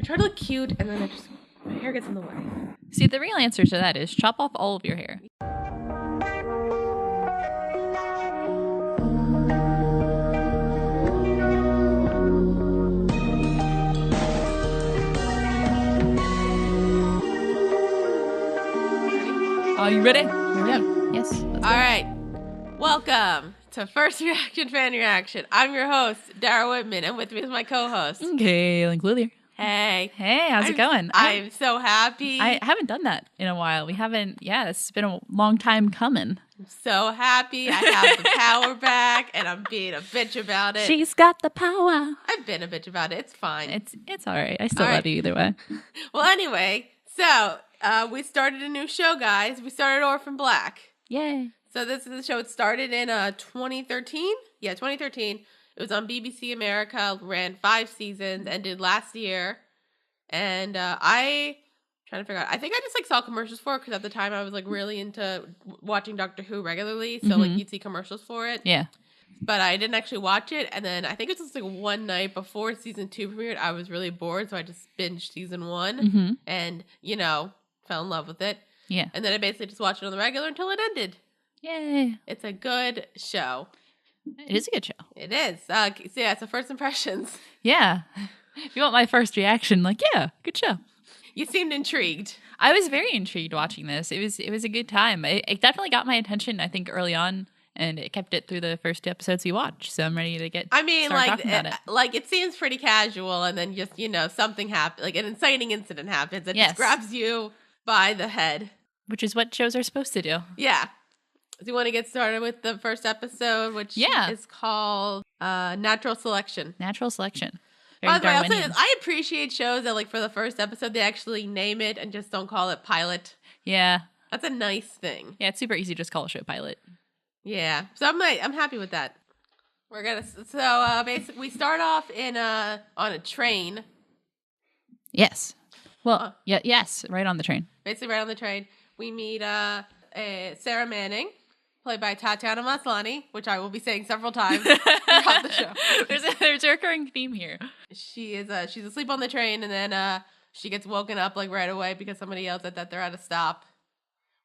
try to look cute, and then my hair gets in the way. See, the real answer to that is chop off all of your hair. Are you ready? Here we go. Yes. All right. Welcome to First Reaction Fan Reaction. I'm your host, Dara Whitman, and with me is my co-host, Cailin Cluthier. Hey. Hey, how's it going? I'm so happy. I haven't done that in a while. We haven't, it's been a long time coming. I'm so happy. I have the power back, and I'm being a bitch about it. She's got the power. I've been a bitch about it. It's fine. It's all right. I still love you either way. Well, anyway, so we started a new show, guys. We started Orphan Black. Yay. So this is the show. It started in 2013. Yeah, 2013. It was on BBC America, ran 5 seasons, ended last year. And trying to figure out, I think I just saw commercials for it because at the time I was really into watching Doctor Who regularly. So you'd see commercials for it. Yeah. But I didn't actually watch it. And then I think it was just one night before season 2 premiered, I was really bored. So I just binged season 1 and, fell in love with it. Yeah. And then I basically just watched it on the regular until it ended. Yay. It's a good show. It is a good show. It is. So first impressions. Yeah. If you want my first reaction, good show. You seemed intrigued. I was very intrigued watching this. It was a good time. It definitely got my attention, I think, early on, and it kept it through the first 2 episodes we watched. So I'm ready to get talking about it. It seems pretty casual, and then just, something happens, an inciting incident happens. It just grabs you by the head. Which is what shows are supposed to do. Yeah. Do you want to get started with the first episode, which is called Natural Selection? Natural Selection. By the way, I'll say this. I appreciate shows that, for the first episode, they actually name it and just don't call it pilot. Yeah. That's a nice thing. Yeah, it's super easy to just call a show pilot. Yeah. So I'm happy with that. Basically, we start off on a train. Yes. Well, yes, right on the train. Basically, right on the train. We meet Sarah Manning, played by Tatiana Maslany, which I will be saying several times throughout the show. There's a recurring theme here. She's asleep on the train, and then she gets woken up right away because somebody yells that they're at a stop.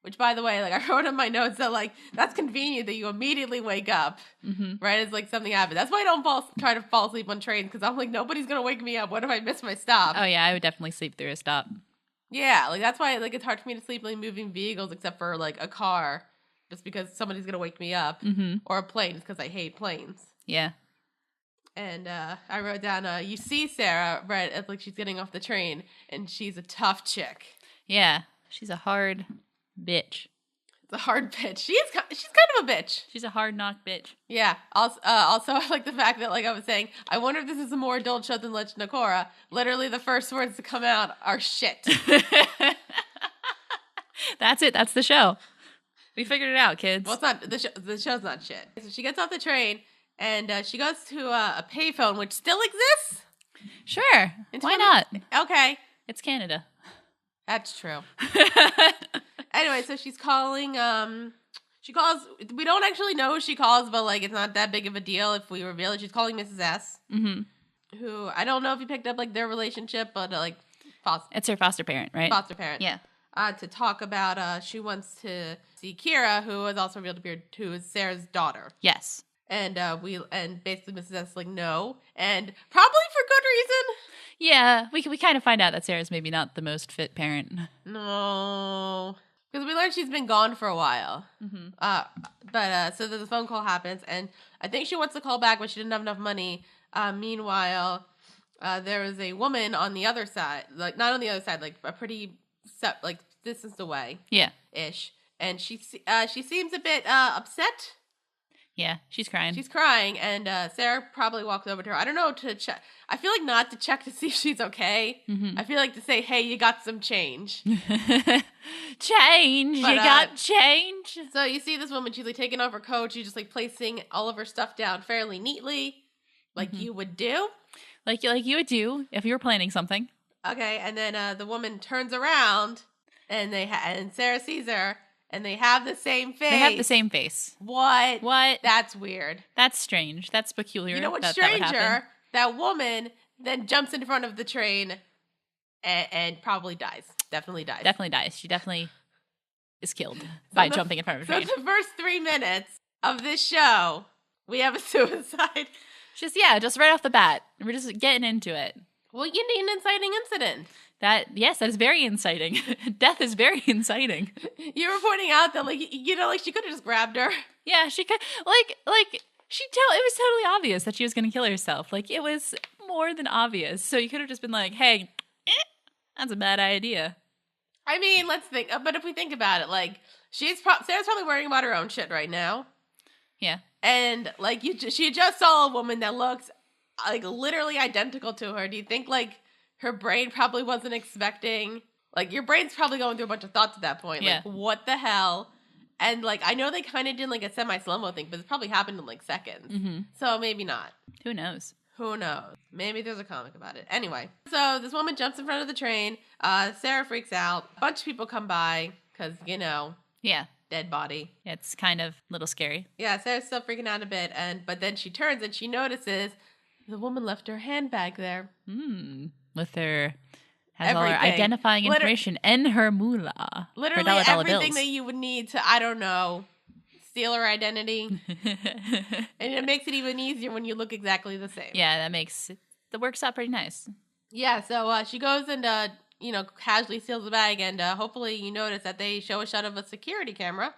Which, by the way, I wrote in my notes that that's convenient that you immediately wake up, right? It's something happened. That's why I don't try to fall asleep on trains, because I'm nobody's gonna wake me up. What if I miss my stop? Oh yeah, I would definitely sleep through a stop. Yeah, that's why it's hard for me to sleep moving vehicles except for a car, just because somebody's gonna wake me up, or a plane, just because I hate planes. Yeah. And I wrote down, you see Sarah right as she's getting off the train, and she's a tough chick. Yeah, she's a hard bitch. It's a hard bitch. She's kind of a bitch. She's a hard knock bitch. Yeah. Also, I like the fact that, I was saying, I wonder if this is a more adult show than Legend of Korra. Literally, the first words to come out are shit. That's it. That's the show. We figured it out, kids. Well, it's not the show's not shit. So she gets off the train and she goes to a payphone, which still exists. Sure. Why not? Okay. It's Canada. That's true. Anyway, so she's calling. She calls. We don't actually know who she calls, but it's not that big of a deal if we reveal it. She's calling Mrs. S. Who I don't know if you picked up their relationship, but it's her foster parent, right? Foster parent. Yeah. To talk about she wants to see Kira, who is also revealed to be who is Sarah's daughter. Yes. And basically Mrs. S no, and probably for good reason. Yeah, we kind of find out that Sarah's maybe not the most fit parent. No. Because we learned she's been gone for a while. So the phone call happens, and I think she wants to call back, but she didn't have enough money. Meanwhile, there was a woman on the other side, not on the other side, a pretty distance away. Yeah. Ish. And she seems a bit upset. Yeah, she's crying. She's crying, and Sarah probably walks over to her. I don't know to check. I feel not to check to see if she's okay. I feel to say, hey, you got some change. Change. You got change. So you see this woman, she's taking off her coat. She's just placing all of her stuff down fairly neatly, you would do. Like you would do if you were planning something. Okay, and then the woman turns around, and and Sarah sees her. And they have the same face. They have the same face. What? What? That's weird. That's strange. That's peculiar. You know what's stranger? That woman then jumps in front of the train and probably dies. Definitely dies. Definitely dies. She definitely is killed by jumping in front of a train. So the first 3 minutes of this show, we have a suicide. Just right off the bat. We're just getting into it. Well, you need an inciting incident. That is very inciting. Death is very inciting. You were pointing out that, like, you know, like, she could have just grabbed her. Yeah, she could, like, it was totally obvious that she was going to kill herself. Like, it was more than obvious. So you could have just been like, hey, that's a bad idea. I mean, let's think, but if we think about it, like, Sarah's probably worrying about her own shit right now. Yeah. And, like, she just saw a woman that looks, like, literally identical to her. Do you think, like, her brain probably wasn't expecting, like, your brain's probably going through a bunch of thoughts at that point. Yeah. Like, what the hell? And, like, I know they kind of did, like, a semi-slow-mo thing, but it's probably happened in, like, seconds. Mm-hmm. So maybe not. Who knows? Who knows? Maybe there's a comic about it. Anyway, so this woman jumps in front of the train. Sarah freaks out. A bunch of people come by because, you know. Yeah. Dead body. Yeah, it's kind of a little scary. Yeah, Sarah's still freaking out a bit, but then she turns and she notices the woman left her handbag there. With her, has all her identifying information and her moolah. Literally her dollar everything bills. that you would need to, I don't know, steal her identity. And it makes it even easier when you look exactly the same. Yeah, that works out pretty nice. Yeah, so she goes and, you know, casually steals the bag, and hopefully you notice that they show a shot of a security camera.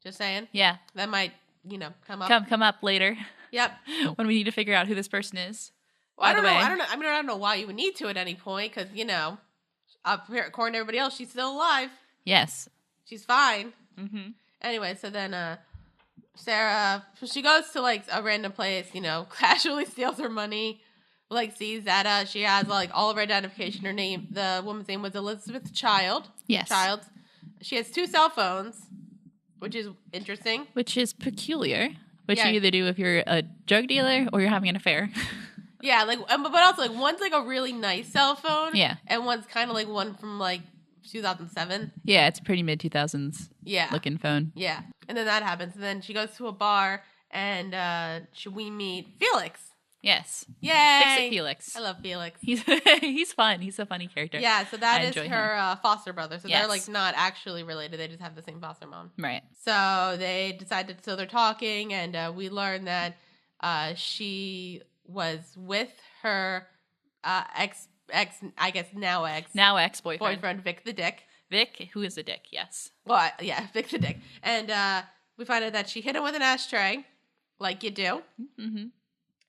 Just saying. Yeah. That might, you know, come up. Come up later. Yep. When we need to figure out who this person is. Well, I don't know. I don't know why you would need to at any point, because, you know, according to everybody else, she's still alive. Yes. She's fine. Mm-hmm. Anyway, so then Sarah, she goes to, like, a random place, you know, casually steals her money, like, sees that she has, like, all of her identification. Her name, the woman's name was Elizabeth Child. Yes. Child. She has 2 cell phones, which is interesting. Which is peculiar. Which you either do if you're a drug dealer or you're having an affair. Yeah, like, but also, like, one's, like, a really nice cell phone. Yeah. And one's kind of, like, one from, like, 2007. Yeah, it's a pretty mid-2000s looking phone. Yeah. And then that happens. And then she goes to a bar, and we meet Felix. Yes. Yay! Fix-It Felix. I love Felix. He's fun. He's a funny character. Yeah, so that is her foster brother. So yes. they're, like, not actually related. They just have the same foster mom. Right. So they decided, so they're talking, and we learn that she was with her now ex-boyfriend, Vic the Dick. Vic, who is a dick, yes. Well, yeah, Vic the Dick. And we find out that she hit him with an ashtray, like you do. Mm-hmm.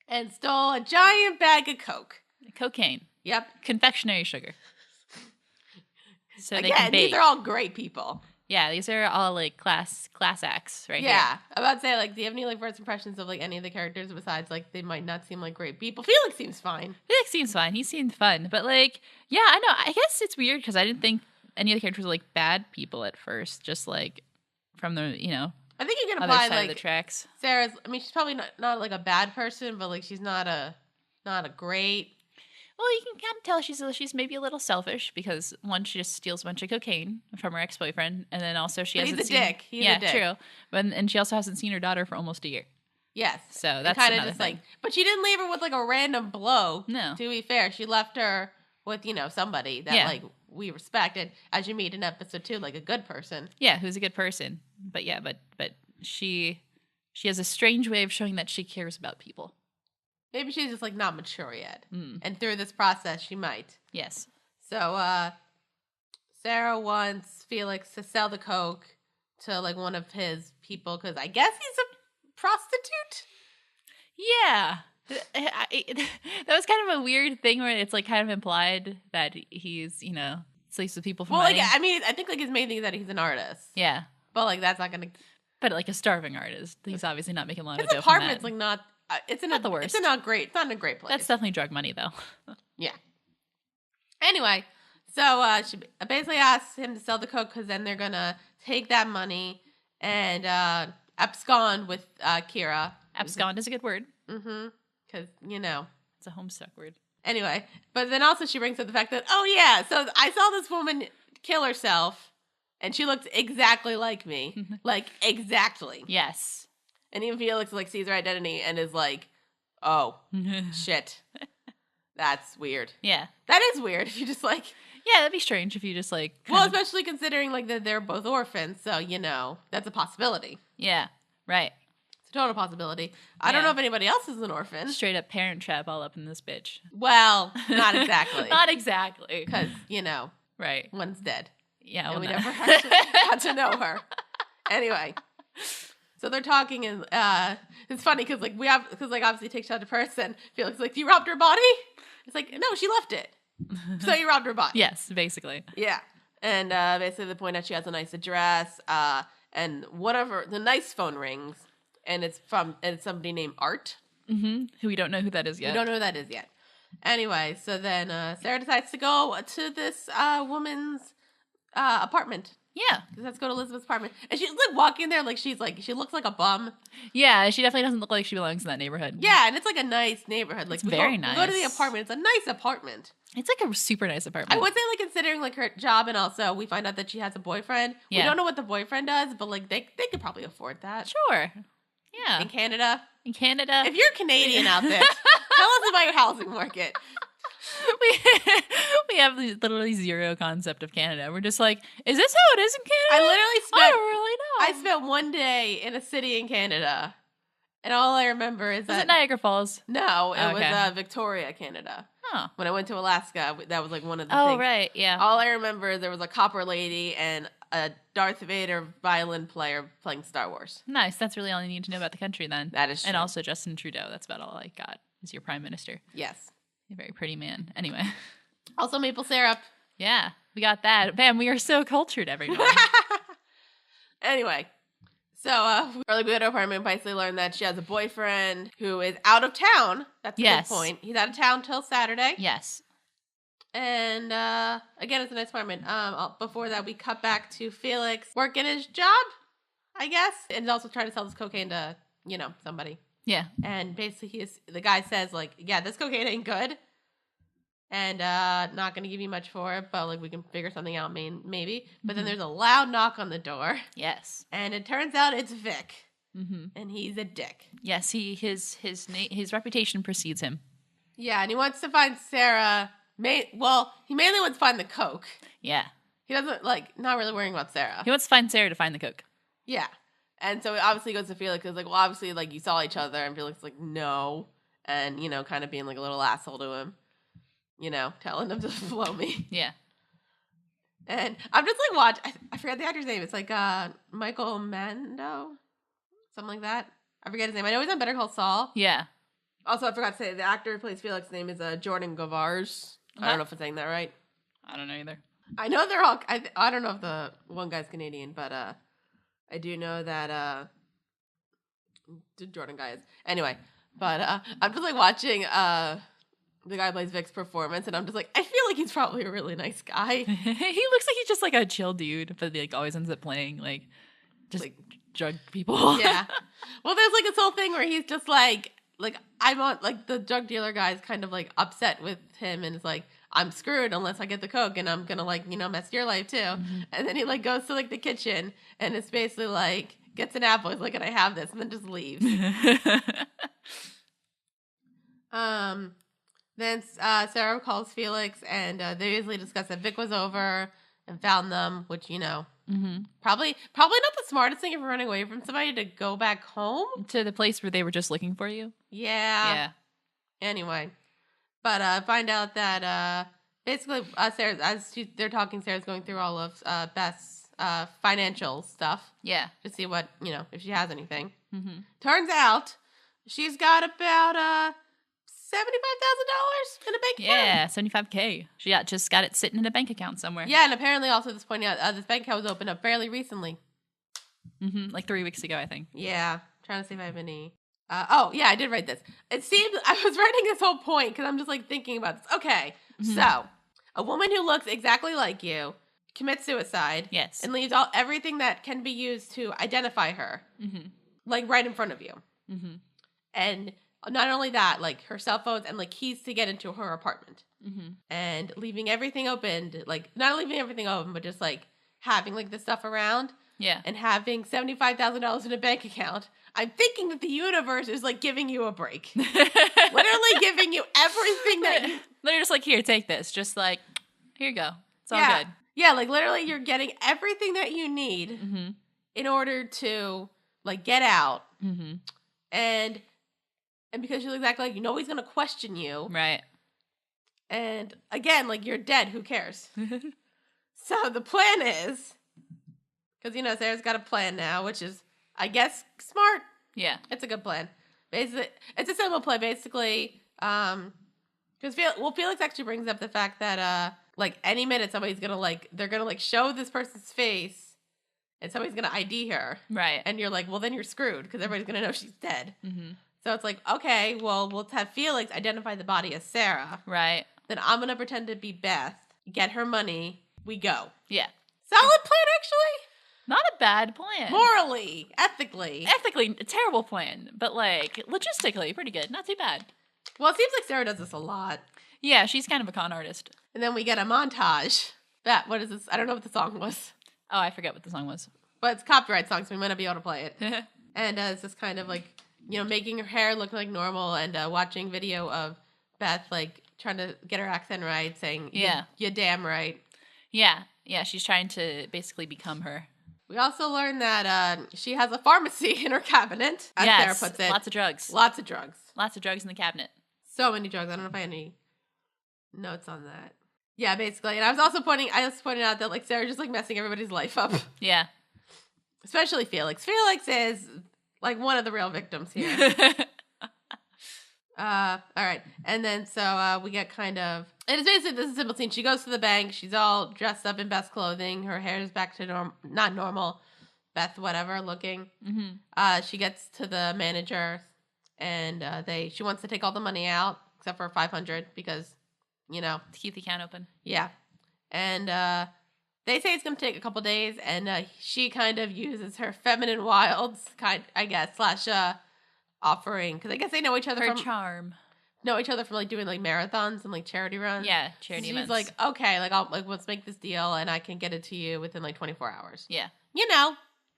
And stole a giant bag of coke. Cocaine. Yep. Confectionery sugar. So again, they can bake. These are all great people. Yeah, these are all, like, class acts right here. Yeah. I'm about to say, like, do you have any, like, first impressions of, like, any of the characters besides, like, they might not seem like great people? Felix seems fine. He seemed fun. But, like, yeah, I know. I guess it's weird because I didn't think any of the characters were, like, bad people at first. Just, like, from the, you know, I think you can other apply, side like, of the tracks. Sarah's, I mean, she's probably not like, a bad person, but, like, she's not a great... Well, you can kind of tell she's maybe a little selfish because, one, she just steals a bunch of cocaine from her ex-boyfriend, and then also she hasn't seen... He's a dick. True. And she also hasn't seen her daughter for almost a year. Yes. So that's kind of another just thing. like... But she didn't leave her with, like, a random blow. No. To be fair. She left her with, you know, somebody that, like, we respect. And as you meet in episode 2, like, a good person. Yeah, who's a good person. But yeah, but she has a strange way of showing that she cares about people. Maybe she's just, like, not mature yet. And through this process, she might. Yes. So, Sarah wants Felix to sell the coke to, like, one of his people, because I guess he's a prostitute? Yeah. That was kind of a weird thing where it's, like, kind of implied that he's, you know, sleeps with people for money. Like, I mean, I think, like, his main thing is that he's an artist. Yeah. But, like, that's not going to... But, like, a starving artist. He's obviously not making a lot of dough. His apartment's, like, not... It's not the worst. It's not in a great place. That's definitely drug money, though. Yeah. Anyway, so she basically asks him to sell the coke because then they're gonna take that money and abscond with Kira. Abscond is a good word. Mm-hmm. Because, you know. It's a Homestuck word. Anyway, but then also she brings up the fact that, oh yeah, so I saw this woman kill herself and she looked exactly like me. Like, exactly. Yes. And even Felix, like, sees her identity and is like, oh, shit. That's weird. Yeah. That is weird if you just like... Yeah, that'd be strange if you just like... Well, especially considering like that they're both orphans, so, you know, that's a possibility. Yeah, right. It's a total possibility. I don't know if anybody else is an orphan. Straight up Parent Trap all up in this bitch. Well, not exactly. Not exactly. Because, you know, right. one's dead. Yeah, and we never actually got to know her. Anyway, so they're talking, and it's funny because like obviously takes shot to person. Felix like, you robbed her body? It's like, no, she left it. So you robbed her body. Yes, basically. Yeah, and basically they point out she has a nice address, and the nice phone rings, and it's somebody named Art, who we don't know who that is yet. We don't know who that is yet. Anyway, so then Sarah decides to go to this woman's apartment. Yeah. Let's go to Elizabeth's apartment. And she's like walking there like she looks like a bum. Yeah, she definitely doesn't look like she belongs in that neighborhood. Yeah, and it's like a nice neighborhood. Like very nice. We go to the apartment. It's a nice apartment. It's like a super nice apartment. I would say like considering like her job, and also we find out that she has a boyfriend. Yeah. We don't know what the boyfriend does, but like they could probably afford that. Sure. Yeah. In Canada. If you're Canadian out there, tell us about your housing market. We have literally zero concept of Canada. We're just like, is this how it is in Canada? I don't really know. I spent one day in a city in Canada, and all I remember is was it Niagara Falls? No, it was Victoria, Canada. Huh. When I went to Alaska, that was like one of the things. Oh, right, yeah. All I remember is there was a copper lady and a Darth Vader violin player playing Star Wars. Nice. That's really all you need to know about the country then. That is true. And also Justin Trudeau. That's about all I got is your prime minister. Yes. A very pretty man. Anyway. Also maple syrup. Yeah, we got that. Bam, we are so cultured, everyone. Anyway, so we go to her apartment, basically learn that she has a boyfriend who is out of town. That's a good point. He's out of town till Saturday. Yes. And again, it's a nice apartment. Before that, we cut back to Felix working his job, I guess, and also trying to sell this cocaine to, somebody. Yeah. And basically the guy says, like, yeah, this cocaine ain't good. And not going to give you much for it, but, like, we can figure something out maybe. But then there's a loud knock on the door. Yes. And it turns out it's Vic. Mm-hmm. And he's a dick. Yes, his reputation precedes him. Yeah, and he wants to find Sarah. He mainly wants to find the coke. Yeah. He doesn't, not really worrying about Sarah. He wants to find Sarah to find the coke. Yeah. And so it obviously goes to Felix. It's like, well, obviously, you saw each other. And Felix is like, no. And, kind of being, a little asshole to him. Telling him to blow me. Yeah. And I'm just, watching. I forget the actor's name. It's, Michael Mando? Something like that. I forget his name. I know he's on Better Call Saul. Yeah. Also, I forgot to say, the actor who plays Felix's name is Jordan Gavars. I don't know if I'm saying that right. I don't know either. I know they're all... I don't know if the one guy's Canadian, but I do know that the Jordan guy is. Anyway, but I'm just, watching... the guy plays Vic's performance, and I'm just like, I feel like he's probably a really nice guy. He looks like he's just a chill dude, but always ends up playing drug people. Yeah. Well, there's this whole thing where he's just I'm on the drug dealer guy's kind of upset with him, and it's I'm screwed unless I get the coke, and I'm gonna mess your life too. Mm-hmm. And then he goes to the kitchen, and it's basically gets an apple. He's like, can I have this? And then just leaves. Then Sarah calls Felix, and they usually discuss that Vic was over and found them, which, mm-hmm. probably not the smartest thing if you're running away from somebody to go back home. To the place where they were just looking for you? Yeah. Anyway. But find out that basically Sarah's, they're talking, Sarah's going through all of Beth's financial stuff. Yeah. To see what, if she has anything. Mm-hmm. Turns out she's got about... $75,000 in a bank account. Yeah, $75K. She just got it sitting in a bank account somewhere. Yeah, and apparently also this point out, this bank account was opened up fairly recently. Mm-hmm, 3 weeks ago, I think. Yeah, trying to see if I have any. Yeah, I did write this. It seemed I was writing this whole point because I'm just thinking about this. Okay, mm-hmm. So a woman who looks exactly like you commits suicide. Yes, and leaves everything that can be used to identify her, mm-hmm. Right in front of you, mm-hmm. and. Not only that, her cell phones and keys to get into her apartment, mm-hmm. and leaving everything open, not leaving everything open, but just having the stuff around, yeah, and having $75,000 in a bank account. I'm thinking that the universe is like giving you a break. Literally giving you everything that you... They're just like, here, take this. Just like, here you go. It's all good. Yeah, like literally you're getting everything that you need in order to like get out. Mm-hmm. And because you're exactly like, he's going to question you. Right. And again, like you're dead. Who cares? So the plan is, because, Sarah's got a plan now, which is, I guess, smart. Yeah. It's a good plan. Basically, it's a simple plan, basically. Because Felix actually brings up the fact that, like, any minute somebody's going to, like, they're going to, like, show this person's face and somebody's going to ID her. Right. And you're like, well, then you're screwed because everybody's going to know she's dead. Mm-hmm. So it's like, okay, well, we'll have Felix identify the body as Sarah. Right. Then I'm going to pretend to be Beth, get her money, we go. Yeah. Solid plan, actually. Not a bad plan. Morally, ethically. Ethically, a terrible plan. But, like, logistically, pretty good. Not too bad. Well, it seems like Sarah does this a lot. Yeah, she's kind of a con artist. And then we get a montage. What is this? I don't know what the song was. Oh, I forget what the song was. But it's a copyright song, so we might not be able to play it. And it's just kind of like, making her hair look like normal and watching video of Beth, like, trying to get her accent right, saying, you're damn right. Yeah. Yeah, she's trying to basically become her. We also learned that she has a pharmacy in her cabinet, as Sarah puts it. Lots of drugs. Lots of drugs. Lots of drugs in the cabinet. So many drugs. I don't know if I had any notes on that. Yeah, basically. And I was pointing out that, like, Sarah's just, like, messing everybody's life up. Yeah. Especially Felix. Felix is, like, one of the real victims here. All right. And then, so we get kind of... And it's basically this is a simple scene. She goes to the bank. She's all dressed up in Beth's clothing. Her hair is back to not normal. Beth, whatever, looking. Mm-hmm. She gets to the manager, and she wants to take all the money out, except for $500, because, to keep the account open. Yeah. And they say it's going to take a couple days, and she kind of uses her feminine wilds, / offering, because I guess they know each other from... Her charm. Know each other from, like, doing, like, marathons and, like, charity runs. Yeah, charity events. She's like, okay, like, let's make this deal, and I can get it to you within, like, 24 hours. Yeah.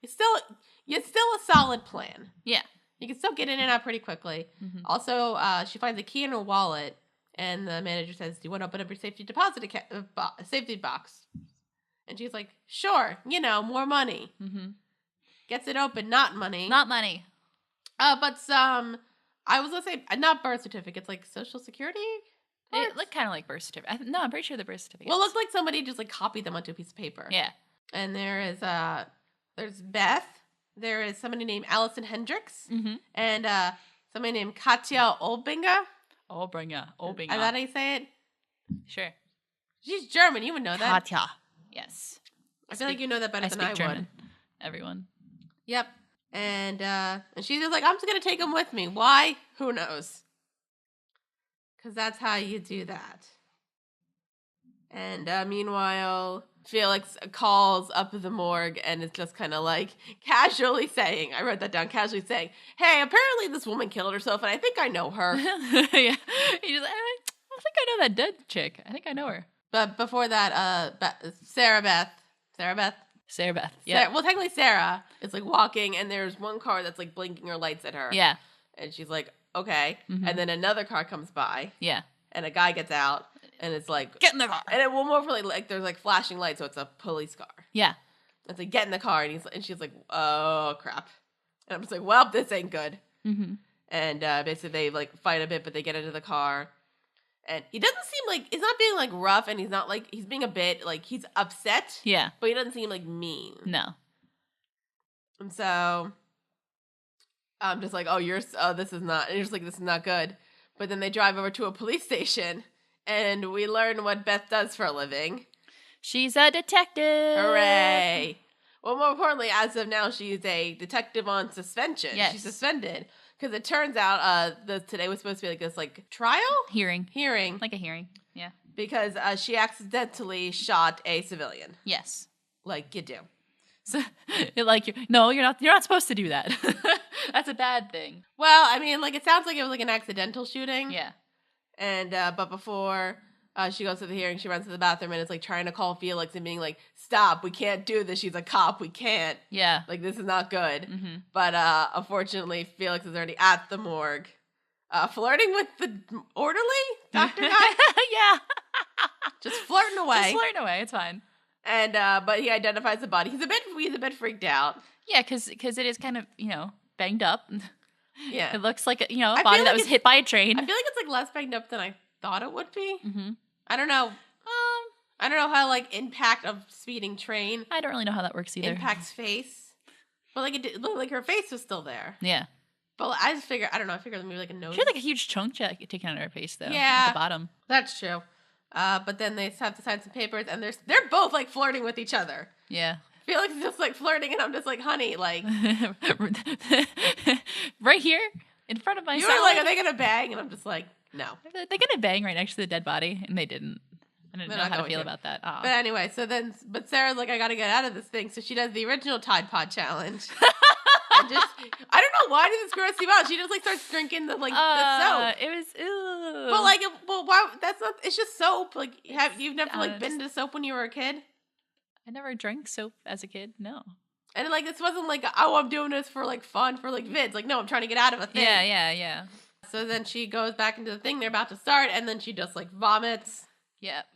It's still a solid plan. Yeah. You can still get in and out pretty quickly. Mm-hmm. Also, she finds a key in her wallet, and the manager says, do you want to open up your safety deposit safety box? And she's like, sure, more money. Mm-hmm. Gets it open, not money. Not money. But some... I was going to say, not birth certificates, like Social Security cards? It looked kind of like birth certificate. No, I'm pretty sure they're birth certificates. Well, it looked like somebody just, like, copied them onto a piece of paper. Yeah. And there's Beth. There is somebody named Allison Hendricks. Mm-hmm. And somebody named Katja Olbinger. Olbinger. Is that how you say it? Sure. She's German. You would know that. Katja. Yes. I feel like you know that better than I would. Everyone. Yep. And she's just like, I'm just going to take them with me. Why? Who knows? Because that's how you do that. And meanwhile, Felix calls up the morgue and is just kind of like casually saying, I wrote that down, casually saying, hey, apparently this woman killed herself and I think I know her. Yeah. He just, I think I know that dead chick. I think I know her. But before that, Sarah Beth. Yeah. Well, technically Sarah is like walking and there's one car that's like blinking her lights at her. Yeah. And she's like, okay. Mm-hmm. And then another car comes by. Yeah. And a guy gets out and it's like, get in the car. And it will more for like there's like flashing lights, so it's a police car. Yeah. It's like, get in the car. And she's like, oh, crap. And I'm just like, well, this ain't good. Mm-hmm. And basically they like fight a bit, but they get into the car. And he doesn't seem like, he's not being, like, rough, and he's not, like, he's being a bit, like, he's upset. Yeah. But he doesn't seem, like, mean. No. And so, I'm just like, this is not, and you're just like, this is not good. But then they drive over to a police station, and we learn what Beth does for a living. She's a detective. Hooray. Well, more importantly, as of now, she's a detective on suspension. Yes. She's suspended. Because it turns out today was supposed to be like this like trial? Hearing. Like a hearing, yeah. Because she accidentally shot a civilian. Yes. Like you do. So, you're not supposed to do that. That's a bad thing. Well, I mean, like it sounds like it was like an accidental shooting. Yeah. And but before She goes to the hearing, she runs to the bathroom, and it's like trying to call Felix and being like, stop, we can't do this. She's a cop, we can't. Yeah. Like, this is not good. But unfortunately, Felix is already at the morgue, flirting with the orderly doctor guy. Yeah. Just flirting away. It's fine. And but he identifies the body. He's a bit freaked out. Yeah, because it is kind of, banged up. Yeah. It looks like, a body that was hit by a train. I feel like it's like less banged up than I thought it would be. I don't know. I don't know how like impact of speeding train. I don't really know how that works either. Impacts face, but like it looked like her face was still there. Yeah. But I just figured, I don't know. I figured maybe like a nose. She had like a huge chunk taken out of her face though. Yeah. At the bottom. That's true. But then they have to sign some papers, and they're both like flirting with each other. Yeah. Felix is just like flirting, and I'm just like, honey, like right here in front of my. You were like, are they gonna bang? And I'm just like, no. They're gonna bang right next to the dead body, and they didn't. I didn't know how to feel about that. Aww. But anyway, but Sarah's like, I gotta get out of this thing, so she does the original Tide Pod challenge. And just, I don't know why did this gross you out. She just like starts drinking the soap. It was ew. But like, why? That's not. It's just soap. Like, you've never like been to soap when you were a kid? I never drank soap as a kid. No. And like, this wasn't like, oh, I'm doing this for like fun, for like vids. Like, no, I'm trying to get out of a thing. Yeah. So then she goes back into the thing they're about to start, and then she just like vomits. Yep.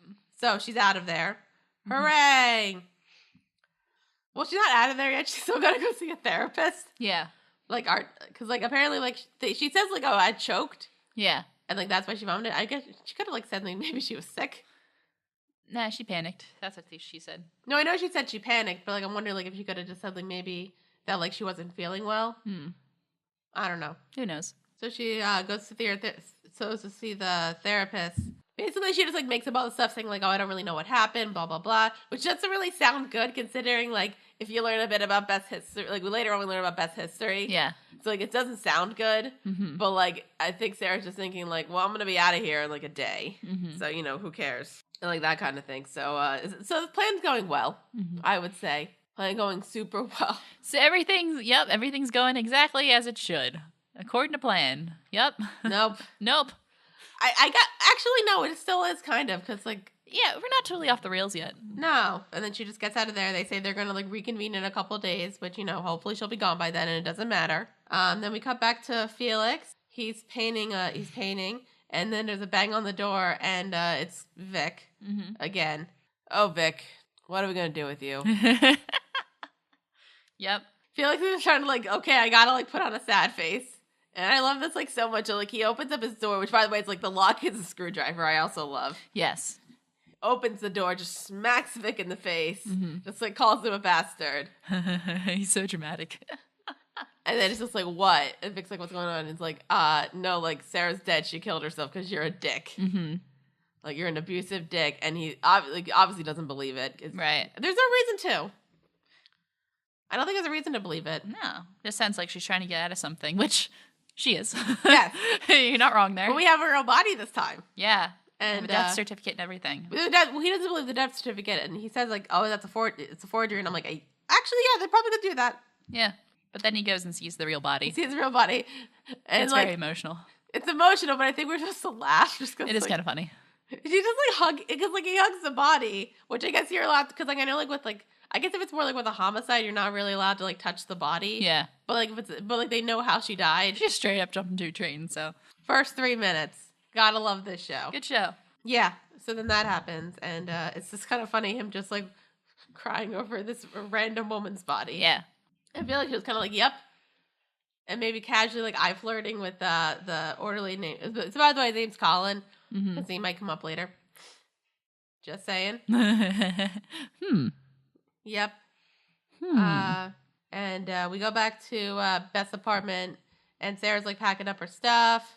So she's out of there. Hooray! Well, she's not out of there yet. She's still gotta go see a therapist. Yeah. Like, because like apparently like she says like, oh, I choked. Yeah. And like that's why she vomited. I guess she could have like said like maybe she was sick. Nah, she panicked. That's what she said. No, I know she said she panicked, but like I'm wondering like if she could have just said like maybe that like she wasn't feeling well. I don't know. Who knows? So she goes to see the therapist. Basically, she just like makes up all the stuff saying like, oh, I don't really know what happened, blah blah blah, which doesn't really sound good considering like if you learn a bit about Beth's history, like later on we learn about Beth's history. Yeah. So like it doesn't sound good, but like I think Sarah's just thinking like, well, I'm gonna be out of here in like a day, so who cares, and like that kind of thing. So so the plan's going well, I would say. Plan going super well. So everything's going exactly as it should, according to plan. Yep. Nope. I got actually no, it still is kind of because like yeah, we're not totally off the rails yet. No, and then she just gets out of there. They say they're gonna like reconvene in a couple of days, but hopefully she'll be gone by then, and it doesn't matter. Then we cut back to Felix. He's painting, and then there's a bang on the door, and it's Vic again. Oh, Vic, what are we gonna do with you? Yep. Felix is trying to like, okay, I gotta like put on a sad face. And I love this like so much. Like he opens up his door, which by the way, it's like the lock is a screwdriver. I also love. Yes. Opens the door, just smacks Vic in the face, just like calls him a bastard. He's so dramatic. And then it's just like, what? And Vic's like, what's going on? And it's like, no, like Sarah's dead. She killed herself because you're a dick. Like you're an abusive dick. And he obviously doesn't believe it. Right. There's no reason to. I don't think there's a reason to believe it. No. This sounds like she's trying to get out of something, which she is. Yes. You're not wrong there. But we have her own body this time. Yeah. And the death certificate and everything. He doesn't believe the death certificate. And he says like, oh, it's a forgery. And I'm like, actually, yeah, they probably could do that. Yeah. But then he goes and sees the real body. He sees the real body. And it's very emotional. It's emotional, but I think we're supposed to laugh. Just cause, it is kind of funny. She just like hug, because like he hugs the body, which I guess you're allowed, because like I know like with like, I guess if it's more like with a homicide, you're not really allowed to like touch the body. Yeah. But like they know how she died. She straight up jumped into a train, so. First 3 minutes. Gotta love this show. Good show. Yeah. So then that happens, and it's just kind of funny, him just like crying over this random woman's body. Yeah. I feel like she was kind of like, yep. And maybe casually like eye flirting with the orderly name. So by the way, his name's Cailin. His name might come up later. Just saying. Yep. And we go back to Beth's apartment, and Sarah's like packing up her stuff,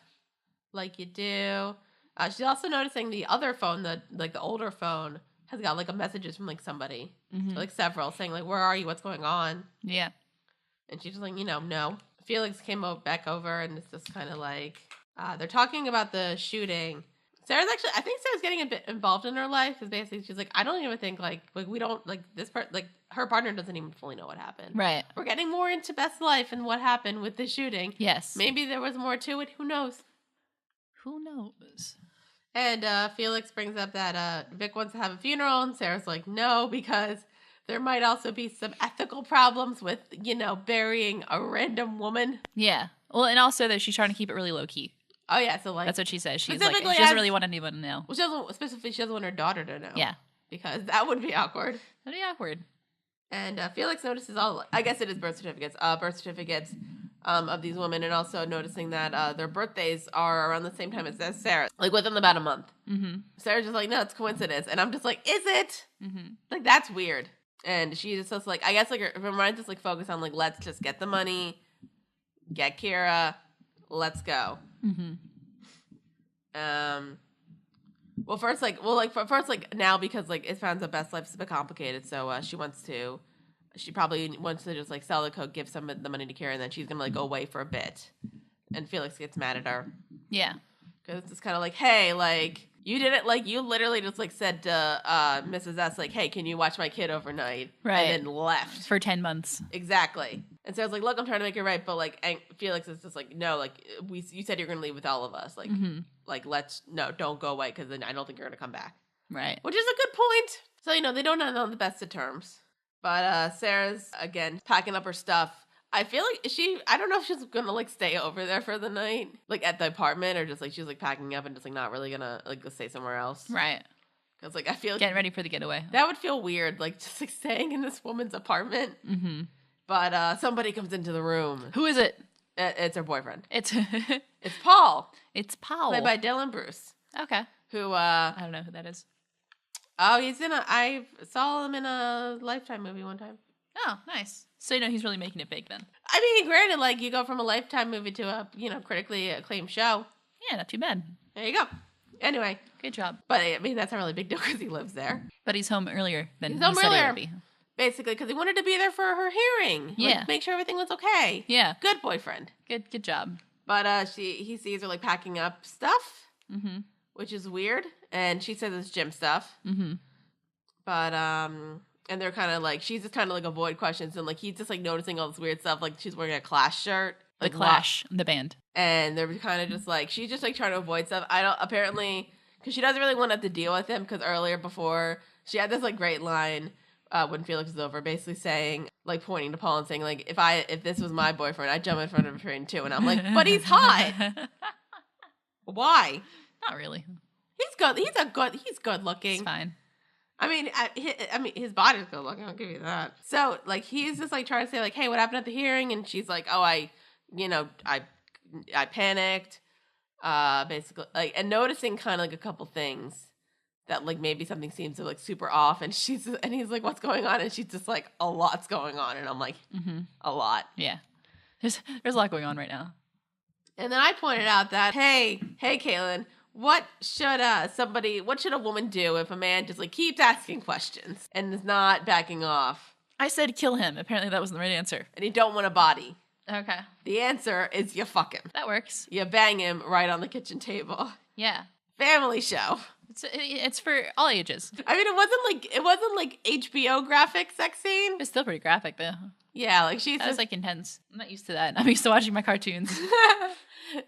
like you do. She's also noticing the other phone, the older phone, has got like a messages from like somebody, like several, saying like, "Where are you? What's going on?" Yeah. And she's just like, no. Felix came back over, and it's just kind of like they're talking about the shooting. I think Sarah's getting a bit involved in her life, because basically she's like, I don't even think like we don't like this part, like her partner doesn't even fully know what happened. Right. We're getting more into Beth's life and what happened with the shooting. Yes. Maybe there was more to it. Who knows? Who knows? And Felix brings up that Vic wants to have a funeral, and Sarah's like, no, because there might also be some ethical problems with, burying a random woman. Yeah. Well, and also that she's trying to keep it really low key. Oh, yeah. So, like, that's what she says. She's like, she doesn't really want anyone to know. Well, she doesn't want her daughter to know. Yeah. Because that would be awkward. That'd be awkward. And Felix notices I guess it is birth certificates of these women, and also noticing that their birthdays are around the same time as Sarah, like within about a month. Mm-hmm. Sarah's just like, no, it's coincidence. And I'm just like, is it? Mm-hmm. Like, that's weird. And she just says, like, I guess, like, it reminds us, like, focus on, like, let's just get the money, get Kira, let's go. Mm-hmm. First, now, because, like, it finds the best life is a bit complicated, so she probably wants to just, like, sell the coke, give some of the money to Kira, and then she's gonna, like, go away for a bit. And Felix gets mad at her. Yeah. Because it's kind of like, hey, like, you didn't, like, you literally just, like, said to Mrs. S, like, hey, can you watch my kid overnight? Right. And then left. For 10 months. Exactly. And so I was like, look, I'm trying to make it right, but, like, and Felix is just like, no, like, you said you're going to leave with all of us. Like, don't go away, because then I don't think you're going to come back. Right. Which is a good point. So, they don't end on the best of terms. But Sarah's, again, packing up her stuff. I feel like I don't know if she's gonna, like, stay over there for the night, like, at the apartment, or just, like, she's, like, packing up and just, like, not really gonna, like, go stay somewhere else. Right. Because, like, I feel like getting ready for the getaway. That would feel weird, like, just, like, staying in this woman's apartment. Mm-hmm. But somebody comes into the room. Who is it? It's her boyfriend. It's Paul. It's Paul. Played by Dylan Bruce. Okay. Who, I don't know who that is. Oh, I saw him in a Lifetime movie one time. Oh, nice. So, he's really making it big then. I mean, granted, like, you go from a Lifetime movie to a, critically acclaimed show. Yeah, not too bad. There you go. Anyway. Good job. But, I mean, that's not really a big deal because he lives there. But he's home earlier than he said he would be. Basically, because he wanted to be there for her hearing. Yeah. Like, make sure everything was okay. Yeah. Good boyfriend. Good job. But he sees her, like, packing up stuff, which is weird. And she says it's gym stuff. Mm-hmm. But, and they're kind of like, she's just kind of like avoid questions, and like he's just like noticing all this weird stuff, like she's wearing a Clash shirt. Like the Clash, the band. And they're kind of just like, she's just like trying to avoid stuff. Apparently, because she doesn't really want to have to deal with him, because earlier before, she had this like great line when Felix was over, basically saying, like pointing to Paul and saying, like, if this was my boyfriend, I'd jump in front of a train too. And I'm like, but he's hot. Why? Not really. He's good. He's good looking. It's fine. I mean, his body's good looking. I'll give you that. So, like, he's just like trying to say, like, hey, what happened at the hearing? And she's like, oh, I panicked. Basically, like, and noticing kind of like a couple things that like maybe something seems to like super off. And he's like, what's going on? And she's just like, a lot's going on. And I'm like, a lot. Yeah, there's a lot going on right now. And then I pointed out that, hey, Cailin. What should a woman do if a man just like keeps asking questions and is not backing off? I said kill him. Apparently that wasn't the right answer. And you don't want a body. Okay. The answer is you fuck him. That works. You bang him right on the kitchen table. Yeah. Family show. It's for all ages. I mean, it wasn't like HBO graphic sex scene. It's still pretty graphic though. Yeah, like that was like intense. I'm not used to that. I'm used to watching my cartoons. Is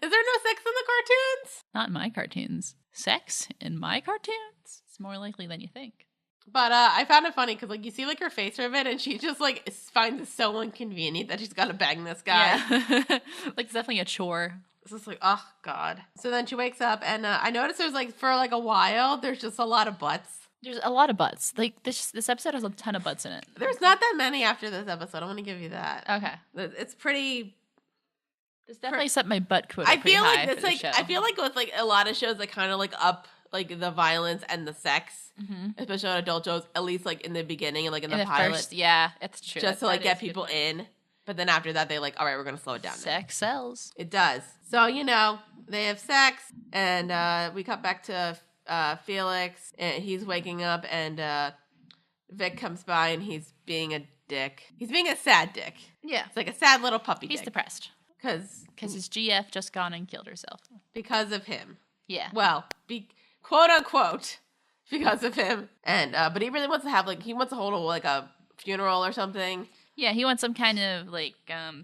there no sex in the cartoons? Not in my cartoons. Sex in my cartoons? It's more likely than you think. But I found it funny because like you see like her face of it, and she just like finds it so inconvenient that she's got to bang this guy. Yeah. Like it's definitely a chore. It's just like, oh god. So then she wakes up, and I noticed there's like for like a while there's just a lot of butts. There's a lot of butts. Like this episode has a ton of butts in it. There's not that many after this episode. I want to give you that. Okay. It's pretty. It's definitely set my butt quota. I feel like it's like I feel like with like a lot of shows that kind of like up like the violence and the sex, especially on adult shows. At least like in the beginning and like in the pilot, first, yeah, it's true. Just to like get people in. But then after that, they like, all right, we're gonna slow it down. Sex sells. It does. So they have sex, and we cut back to Felix, and he's waking up, and Vic comes by, and he's being a dick. He's being a sad dick. Yeah, it's like a sad little puppy. He's dick. Depressed because his GF just gone and killed herself because of him. Yeah. Well, quote unquote, because of him, and but he really wants to have he wants to hold like a funeral or something. Yeah, he wants some kind of like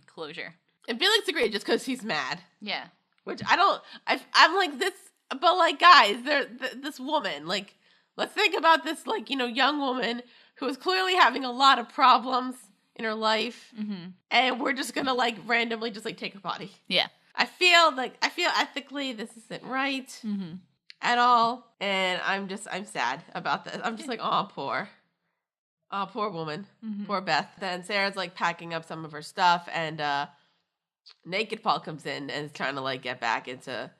closure. And Felix agreed just because he's mad. Yeah. Which I'm like this. But, like, guys, this woman, like, let's think about this, like, young woman who is clearly having a lot of problems in her life. Mm-hmm. And we're just gonna, like, randomly just, like, take her body. Yeah. I feel ethically this isn't right at all. And I'm sad about this. I'm just like, oh, poor woman. Poor Beth. Then Sarah's, like, packing up some of her stuff, and Naked Paul comes in and is trying to, like, get back into...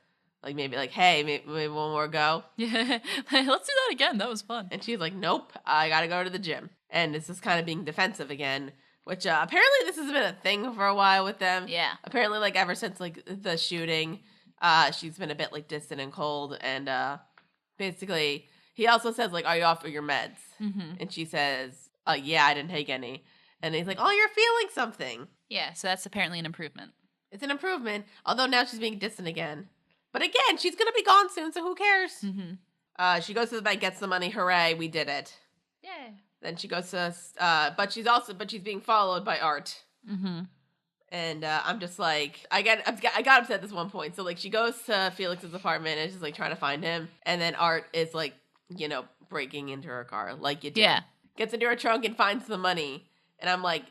Like, maybe, like, hey, maybe one more go. Yeah, let's do that again. That was fun. And she's like, nope, I gotta go to the gym. And it's just kind of being defensive again, which apparently this has been a thing for a while with them. Yeah. Apparently, like, ever since, like, the shooting, she's been a bit, like, distant and cold. And basically, he also says, like, are you off of your meds? And she says, yeah, I didn't take any. And he's like, oh, you're feeling something. Yeah, so that's apparently an improvement. It's an improvement, although now she's being distant again. But again, she's going to be gone soon, so who cares? She goes to the bank, gets the money. Hooray, we did it. Yeah. Then she goes to, but she's being followed by Art. And I'm just like, I got upset at this one point. So, like, she goes to Felix's apartment and she's, like, trying to find him. And then Art is, like, breaking into her car, like you do. Yeah. Gets into her trunk and finds the money. And I'm like,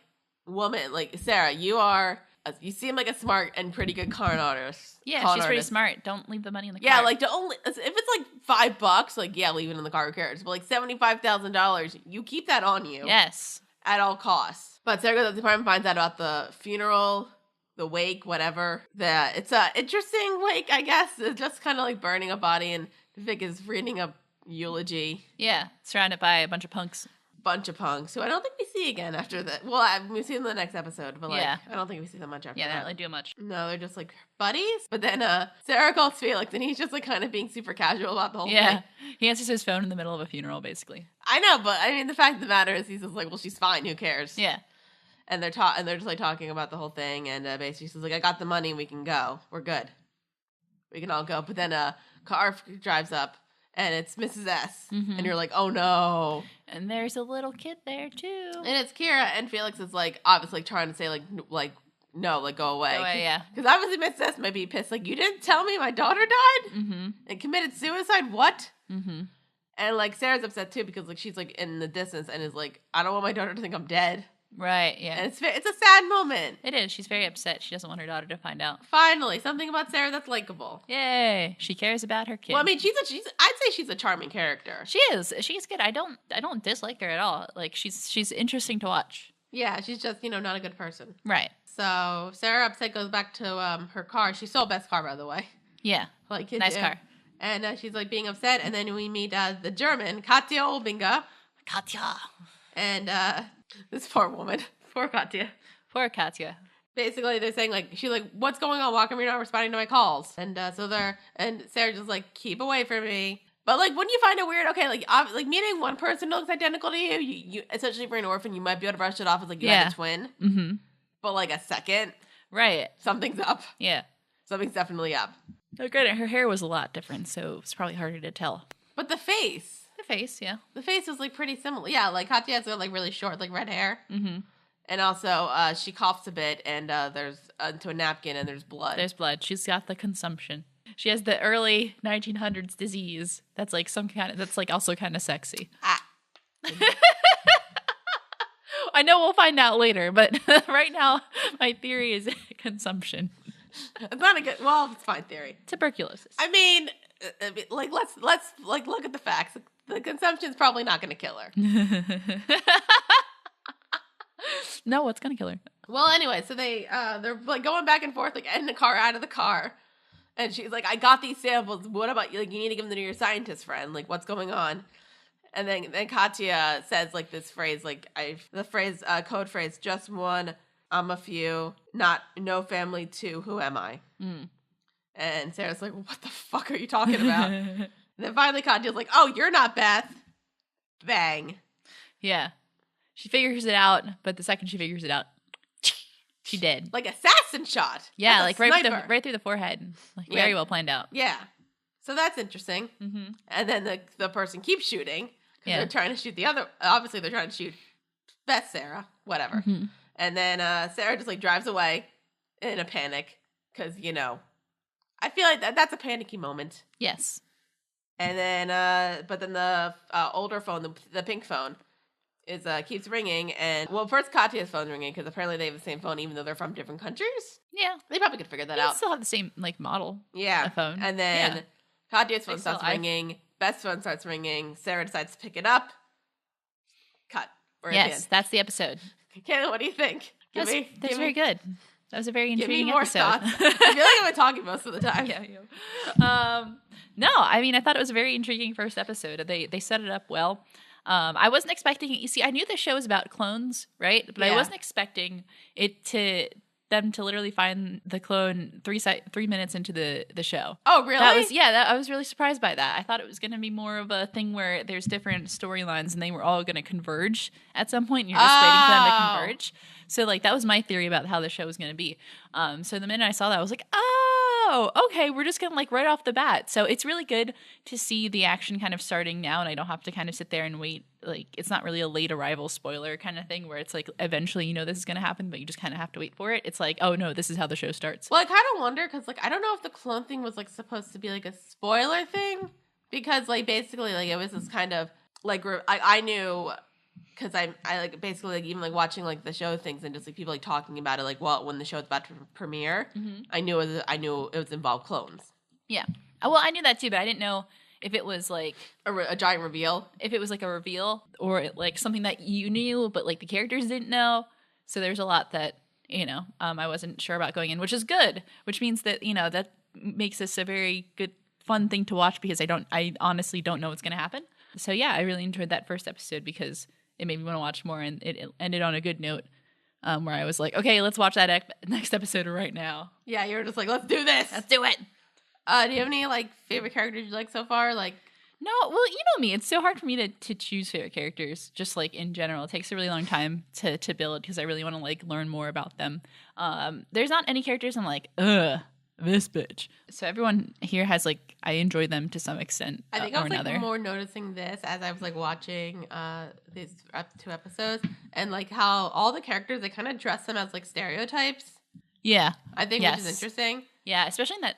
woman, like, Sarah, you seem like a smart and pretty good con artist. Yeah, she's pretty smart. Don't leave the money in the car. Yeah, like, if it's like $5, like, yeah, leave it in the car, who cares? But, like, $75,000, you keep that on you. Yes. At all costs. But Sarah goes to the apartment, finds out about the funeral, the wake, whatever. It's a interesting wake, I guess. It's just kind of like burning a body, and Vic is reading a eulogy. Yeah, surrounded by a bunch of punks. Who I don't think we see again after that. Well, we see them in the next episode, but, like, yeah. I don't think we see them much after that. Yeah, they don't really do much. No, they're just, like, buddies. But then Sarah calls Felix, and he's just, like, kind of being super casual about the whole thing. Yeah, he answers his phone in the middle of a funeral, basically. I know, but, I mean, the fact of the matter is he's just like, well, she's fine, who cares? Yeah. And they're just, like, talking about the whole thing, and basically she's like, I got the money, we can go. We're good. We can all go. But then a car drives up. And it's Mrs. S. And you're like, oh, no. And there's a little kid there, too. And it's Kira. And Felix is, like, obviously trying to say, like, no, like, go away. Go away, yeah. Because obviously Mrs. S might be pissed. Like, you didn't tell me my daughter died? And committed suicide? What? And, like, Sarah's upset, too, because, like, she's, like, in the distance and is like, I don't want my daughter to think I'm dead. Right, yeah. And it's a sad moment. It is. She's very upset. She doesn't want her daughter to find out. Finally, something about Sarah that's likable. Yay. She cares about her kid. Well, I mean, I'd say she's a charming character. She is. She's good. I don't dislike her at all. Like, she's interesting to watch. Yeah, she's just, not a good person. Right. So, Sarah upset goes back to her car. She stole Beth's car, by the way. Yeah. Like, nice car. And she's, like, being upset. And then we meet the German, Katja Olbinger. Katja. And this poor woman. Poor Katja. Poor Katja. Basically, they're saying, like, she's like, what's going on? Why come you're not responding to my calls? And and Sarah just, like, keep away from me. But, like, wouldn't you find it weird? Okay, like meeting one person who looks identical to you essentially, for an orphan, you might be able to brush it off as, like, you have a twin. But, like, a second. Right. Something's up. Yeah. Something's definitely up. Oh, good. Her hair was a lot different, so it's probably harder to tell. But the face. The face, yeah. The face was, like, pretty similar. Yeah, like, Katya has, like, really short, like, red hair. And also, she coughs a bit, and there's into a napkin, and there's blood. There's blood. She's got the consumption. She has the early 1900s disease. That's like that's like also kind of sexy. I know we'll find out later, but right now, my theory is consumption. It's not a good. Well, it's fine theory. Tuberculosis. I mean, like let's like look at the facts. The consumption's probably not going to kill her. No, what's going to kill her? Well, anyway, so they're like going back and forth, like in the car, out of the car, and she's like, "I got these samples. What about you? Like, you need to give them to your scientist friend. Like, what's going on?" And then Katya says like this phrase, code phrase, just one, I'm a few, no family, two, who am I? And Sarah's like, what the fuck are you talking about? And then finally Katya's like, oh, you're not Beth. Bang. Yeah. She figures it out, but the second she figures it out, she dead. Like assassin shot. Yeah, like right through the forehead. Like very well planned out. Yeah. So that's interesting. And then the person keeps shooting. They're trying to shoot the other. Obviously, they're trying to shoot Beth, Sarah, whatever. And then Sarah just like drives away in a panic because I feel like that's a panicky moment. Yes. And then, but then the older phone, the pink phone, keeps ringing. And, well, first Katya's phone's ringing because apparently they have the same phone even though they're from different countries. Yeah. They probably could figure that out. They still have the same, like, model. Yeah. A phone. And then Katya's phone starts ringing. Beth's phone starts ringing. Sarah decides to pick it up. Cut. Yes, that's the episode. Cailin, what do you think? That's very good. That was a very intriguing give me more episode. Thoughts. I feel like I've been talking most of the time. No, I mean, I thought it was a very intriguing first episode. They set it up well. I wasn't expecting it. You see, I knew the show was about clones, right? But I wasn't expecting them to literally find the clone 3 minutes into the show. Oh, really? I was really surprised by that. I thought it was going to be more of a thing where there's different storylines and they were all going to converge at some point. And you're just waiting for them to converge. So, like, that was my theory about how the show was going to be. So the minute I saw that, I was like, oh, okay, we're just going to, like, right off the bat. So it's really good to see the action kind of starting now, and I don't have to kind of sit there and wait. Like, it's not really a late arrival spoiler kind of thing where it's like, eventually you know this is going to happen, but you just kind of have to wait for it. It's like, oh, no, this is how the show starts. Well, I kind of wonder, because, like, I don't know if the clone thing was, like, supposed to be, like, a spoiler thing, because, like, basically, like, it was this kind of, like, I knew... Because I like basically like even like watching like the show things and just like people like talking about it like when the show's about to premiere, I knew it was involved clones. Yeah, well I knew that too, but I didn't know if it was like a giant reveal, if it was like a reveal or like something that you knew but like the characters didn't know. So there's a lot that I wasn't sure about going in, which is good, which means that that makes this a very good fun thing to watch because I honestly don't know what's going to happen. So yeah, I really enjoyed that first episode because it made me want to watch more, and it ended on a good note where I was like, okay, let's watch that next episode right now. Yeah, you were just like, let's do this. Let's do it. Do you have any, like, favorite characters you like so far? Like, no, well, you know me. It's so hard for me to choose favorite characters, just, like, in general. It takes a really long time to build because I really want to, like, learn more about them. There's not any characters I'm like, ugh. This bitch. So everyone here has like I enjoy them to some extent. I think I was like more noticing this as I was like watching these 2 episodes and like how all the characters they kind of dress them as like stereotypes. Yeah, I think which is interesting. Yeah, especially in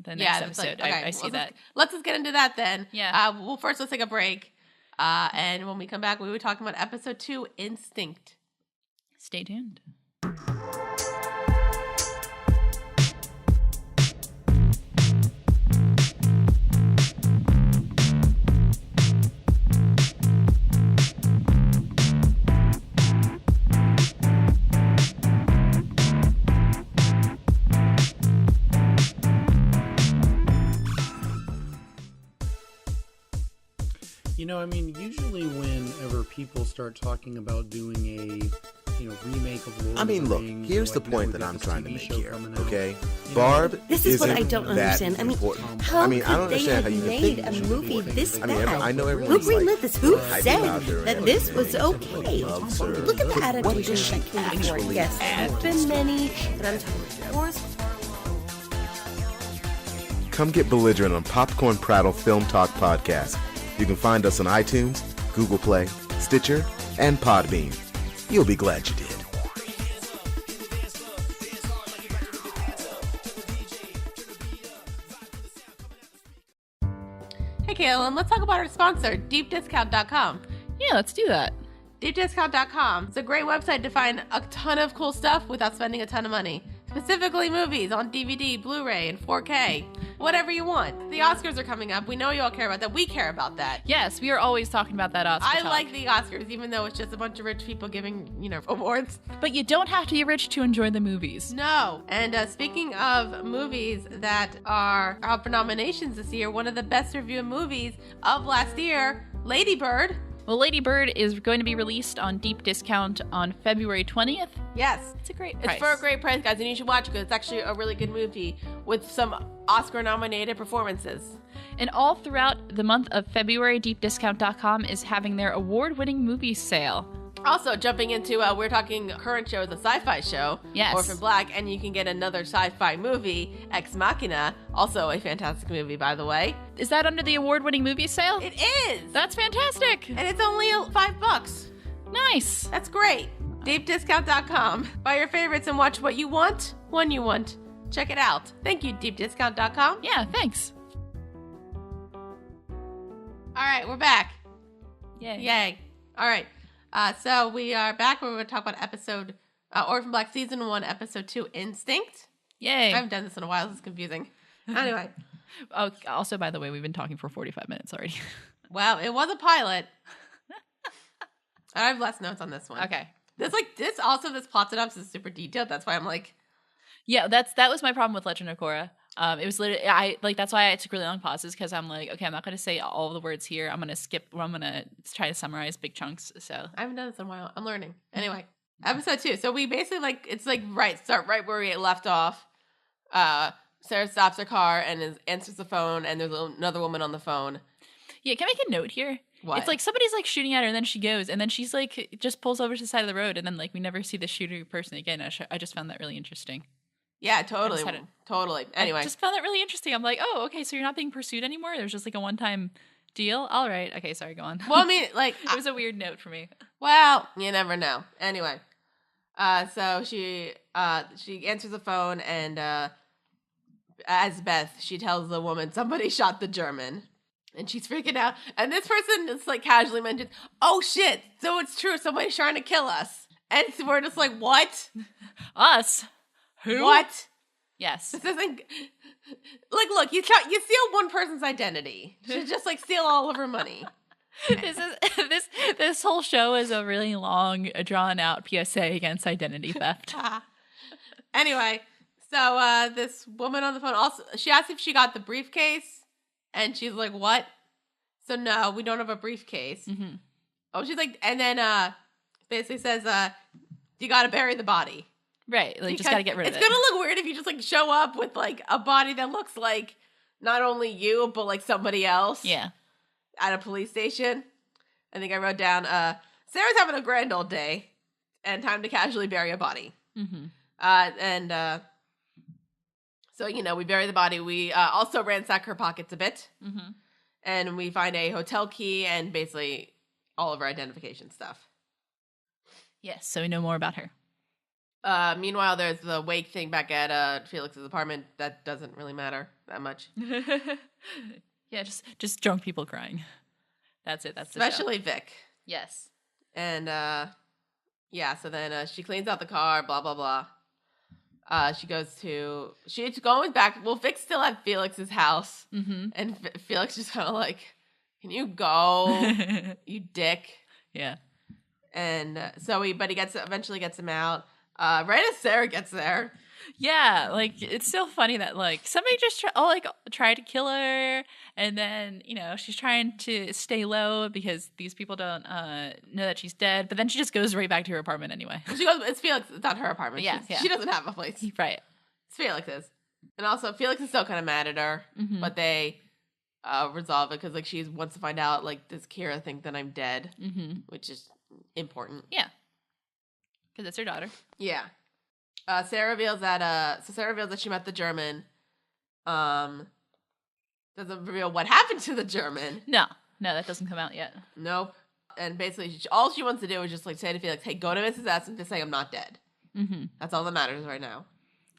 the next episode. Like, okay, I see that. Let's just get into that then. Yeah. Well, first let's take a break, and when we come back, we were talking about episode 2, Instinct. Stay tuned. I mean, usually whenever people start talking about doing a, remake of Lord I mean, of the look, Rings, here's the point that I'm trying to make here, okay? Barb This is what I don't understand. I mean, how could they have made a movie this bad? I know Who everyone's greenlit like, this? Who said that this was okay? Look at the adaptations that came before it. Yes, there've been many, but I'm talking Wars. Come get belligerent on Popcorn Prattle Film Talk Podcast. You can find us on iTunes, Google Play, Stitcher, and Podbean. You'll be glad you did. Hey, Cailin, let's talk about our sponsor, DeepDiscount.com. Yeah, let's do that. DeepDiscount.com. It's a great website to find a ton of cool stuff without spending a ton of money. Specifically movies on DVD, Blu-ray, and 4K. Whatever you want. The Oscars are coming up. We know you all care about that. We care about that. Yes, we are always talking about that Oscar talk. like the Oscars, even though it's just a bunch of rich people giving, awards. But you don't have to be rich to enjoy the movies. No. And speaking of movies that are up for nominations this year, one of the best reviewed movies of last year, Lady Bird. Well, Lady Bird is going to be released on deep discount on February 20th. Yes. It's a great price. It's for a great price, guys, and you should watch it because it's actually a really good movie with some Oscar-nominated performances. And all throughout the month of February, deepdiscount.com is having their award-winning movie sale. Also, jumping into, we're talking current show, the sci-fi show, yes. Orphan Black, and you can get another sci-fi movie, Ex Machina, also a fantastic movie, by the way. Is that under the award-winning movie sale? It is! That's fantastic! And it's only $5. Nice! That's great. DeepDiscount.com. Buy your favorites and watch what you want, when you want, check it out. Thank you, deepdiscount.com. Yeah, thanks. All right, we're back. Yay. Yay. All right. So we are back. We're going to talk about Orphan Black Season 1, Episode 2, Instinct. Yay. I haven't done this in a while. This is confusing. Anyway. Oh, also, by the way, we've been talking for 45 minutes already. Well, it was a pilot. I have less notes on this one. Okay. This plot synopsis is super detailed. That's why I'm like... Yeah, that was my problem with Legend of Korra. It was literally, that's why I took really long pauses, because I'm like, okay, I'm not going to say all the words here. I'm going to skip, I'm going to try to summarize big chunks, so. I haven't done this in a while. I'm learning. Anyway, episode 2. So we basically, start right where we left off. Sarah stops her car and answers the phone, and there's another woman on the phone. Yeah, can I make a note here? What? It's like somebody's like shooting at her, and then she goes, and then she's like, just pulls over to the side of the road, and then like we never see the shooter person again. I just found that really interesting. Yeah, totally. Totally. Anyway. I just found that really interesting. I'm like, oh, okay, so you're not being pursued anymore? There's just like a one-time deal? All right. Okay, sorry, go on. Well, I mean, like... it was a weird note for me. Well, you never know. Anyway. So she answers the phone, and as Beth, she tells the woman, somebody shot the German. And she's freaking out. And this person just like casually mentions, oh shit, so it's true, somebody's trying to kill us. And so we're just like, what? Us? Who? What? Yes. This isn't... Like, look, you steal one person's identity. You should just, like, steal all of her money. This whole show is a really long, drawn-out PSA against identity theft. Anyway, so this woman on the phone also... She asked if she got the briefcase, and she's like, what? So, no, we don't have a briefcase. Mm-hmm. Oh, she's like... And then basically says, you gotta bury the body. Right, like, just gotta get rid of it. It's gonna look weird if you just, like, show up with, like, a body that looks like not only you, but, like, somebody else. Yeah. At a police station. I think I wrote down, Sarah's having a grand old day, and time to casually bury a body. Mm-hmm. So, you know, we bury the body. We also ransack her pockets a bit. Mm-hmm. And we find a hotel key and basically all of her identification stuff. Yes, so we know more about her. Meanwhile, there's the wake thing back at Felix's apartment. That doesn't really matter that much. Yeah, just drunk people crying. That's it. That's especially Vic. Yes. And yeah. So then she cleans out the car. Blah blah blah. She's going back. Well, Vic's still at Felix's house, and Felix just kind of like, "Can you go, you dick?" Yeah. And but he eventually gets him out. Right as Sarah gets there. Yeah, like, it's still funny that, like, somebody just tried to kill her, and then, you know, she's trying to stay low because these people don't know that she's dead, but then she just goes right back to her apartment anyway. She goes, it's Felix, it's not her apartment. Yeah. She doesn't have a place. Right. It's Felix's. And also, Felix is still kind of mad at her, but they resolve it because, like, she wants to find out, like, does Kira think that I'm dead? Which is important. Yeah. Because it's her daughter. Yeah. Sarah reveals that she met the German. Doesn't reveal what happened to the German. No, that doesn't come out yet. Nope. And basically, all she wants to do is just like say to Felix, "Hey, go to Mrs. S and just say I'm not dead." That's all that matters right now.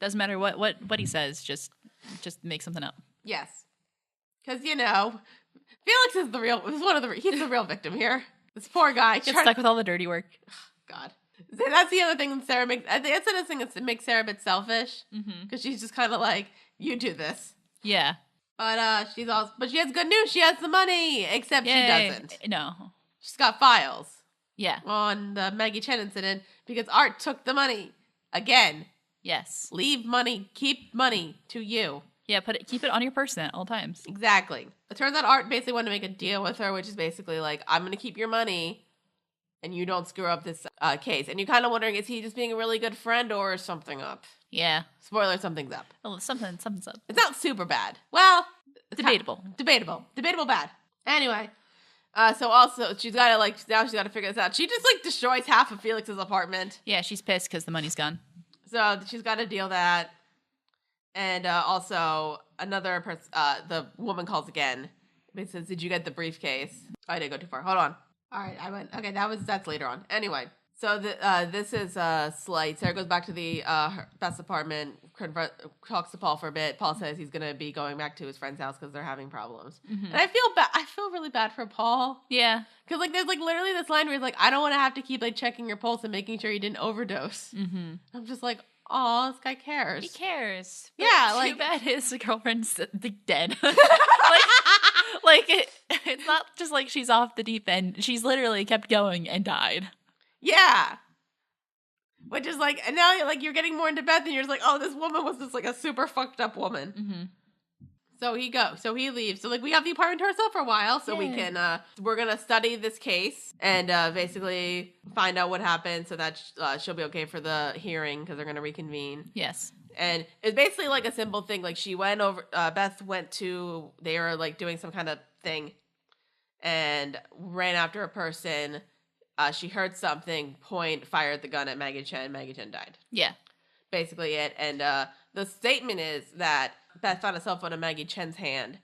Doesn't matter what he says. Just make something up. Yes, because you know, Felix is he's the real victim here. This poor guy gets stuck with all the dirty work. God. That's the other thing that Sarah makes. I think that's another thing that makes Sarah a bit selfish because she's just kind of like, you do this. Yeah. But she has good news. She has the money, except she doesn't. No. She's got files. Yeah. On the Maggie Chen incident because Art took the money again. Yes. Leave money, keep money to you. Yeah, keep it on your person at all times. Exactly. It turns out Art basically wanted to make a deal with her, which is basically like, I'm going to keep your money. And you don't screw up this case. And you're kind of wondering, is he just being a really good friend or something up? Yeah. Spoiler, something's up. Oh, something's up. It's not super bad. Well, debatable. Debatable bad. Anyway, so also, she's got to figure this out. She just, like, destroys half of Felix's apartment. Yeah, she's pissed because the money's gone. So she's got to deal that. And also, another person, the woman calls again. It says, did you get the briefcase? Oh, I didn't go too far. Hold on. All right, I went. Okay, that's later on. Anyway, So this is slight. Sarah goes back to the Beth's apartment, talks to Paul for a bit. Paul says he's going to be going back to his friend's house because they're having problems. Mm-hmm. And I feel bad. I feel really bad for Paul. Yeah. Because like there's like literally this line where he's like, I don't want to have to keep like checking your pulse and making sure you didn't overdose. Mm-hmm. I'm just like, oh, this guy cares. He cares. Yeah, too like bad his girlfriend's dead. It's not just like she's off the deep end. She's literally kept going and died. Yeah. Which is like, and now you're getting more into Beth, and you're just like, oh, this woman was just like a super fucked up woman. Mm-hmm. So he leaves. So like we have the apartment to ourselves for a while, so we can we're gonna study this case and basically find out what happened, so that she'll be okay for the hearing because they're gonna reconvene. Yes. And it's basically like a simple thing. Like she went over. Beth went to. They were like doing some kind of thing, and ran after a person. She heard something, fired the gun at Maggie Chen. Maggie Chen died. Yeah. Basically it. And the statement is that Beth found a cell phone in Maggie Chen's hand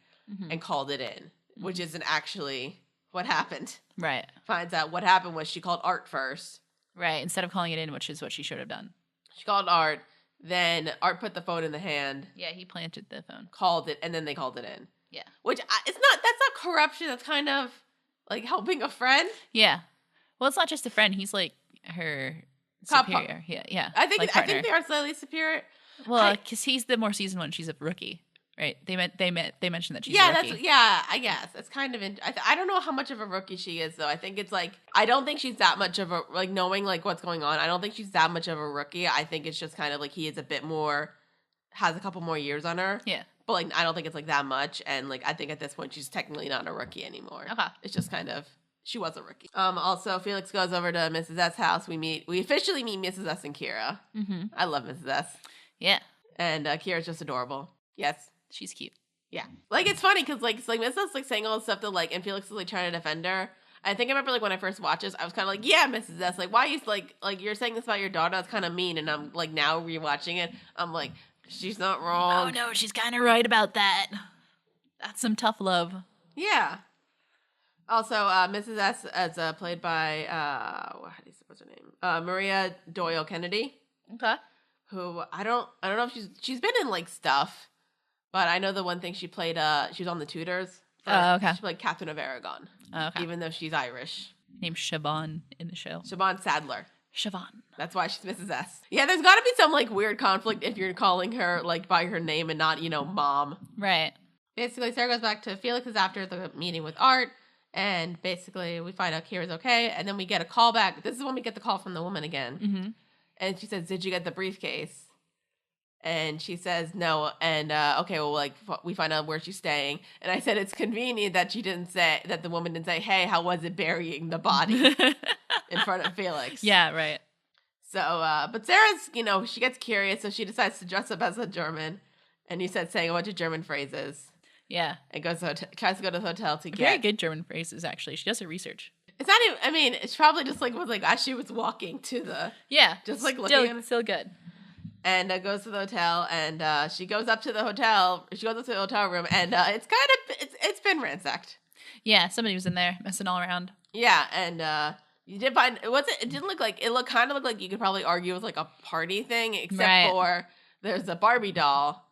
and called it in, which isn't actually what happened. Right. Finds out what happened was she called Art first. Right. Instead of calling it in, which is what she should have done. She called Art. Then Art put the phone in the hand. Yeah, he planted the phone. Called it, and then they called it in. Yeah. That's not corruption. That's kind of like helping a friend. Yeah. Well, it's not just a friend. He's like her superior. Yeah. I think they are slightly superior. Well, because he's the more seasoned one. She's a rookie, right? They mentioned that she's a rookie. I guess it's kind of. I don't know how much of a rookie she is, though. I think it's like I don't think she's that much of a like knowing like what's going on. I don't think she's that much of a rookie. I think it's just kind of like he is a bit more, has a couple more years on her. Yeah. But like I don't think it's like that much, and like I think at this point she's technically not a rookie anymore. Okay. It's just kind of. She was a rookie. Also, Felix goes over to Mrs. S.'s house. We officially meet Mrs. S. and Kira. Mm-hmm. I love Mrs. S. Yeah. And Kira's just adorable. Yes. She's cute. Yeah. Like, it's funny because, like, Mrs. S, like, saying all this stuff that, like, and Felix is, like, trying to defend her. I think I remember, like, when I first watched this, I was kind of like, yeah, Mrs. S. Like, why are you, like, you're saying this about your daughter? That's kind of mean. And I'm, like, now rewatching it, I'm like, she's not wrong. Oh, no, she's kind of right about that. That's some tough love. Yeah. Also, Mrs. S as played by what's her name? Maria Doyle Kennedy. Okay. Who I don't know if she's been in like stuff, but I know the one thing she played. She was on The Tudors. Okay. She played Catherine of Aragon. Okay. Even though she's Irish. Named Siobhan in the show. Siobhan Sadler. Siobhan. That's why she's Mrs. S. Yeah, there's got to be some like weird conflict if you're calling her like by her name and not mom. Right. Basically, Sarah goes back to Felix's after the meeting with Art. And basically, we find out Kira's okay. And then we get a call back. This is when we get the call from the woman again. Mm-hmm. And she says, did you get the briefcase? And she says, no. And, okay, well, like, we find out where she's staying. And I said, it's convenient that the woman didn't say, hey, how was it burying the body in front of Felix? Yeah, right. So, but Sarah's, she gets curious. So she decides to dress up as a German. And he said, saying a bunch of German phrases. Yeah. And tries to go to the hotel to get... Very good German phrases, actually. She does her research. It's not even... I mean, it's probably just like, was like, as she was walking to the... Yeah. Just like looking at it. Still good. And goes to the hotel, and she goes up to the hotel... She goes up to the hotel room, and it's kind of... It's been ransacked. Yeah, somebody was in there messing all around. Yeah, and you did find... It didn't look like... It kind of looked like you could probably argue it was like a party thing, except for there's a Barbie doll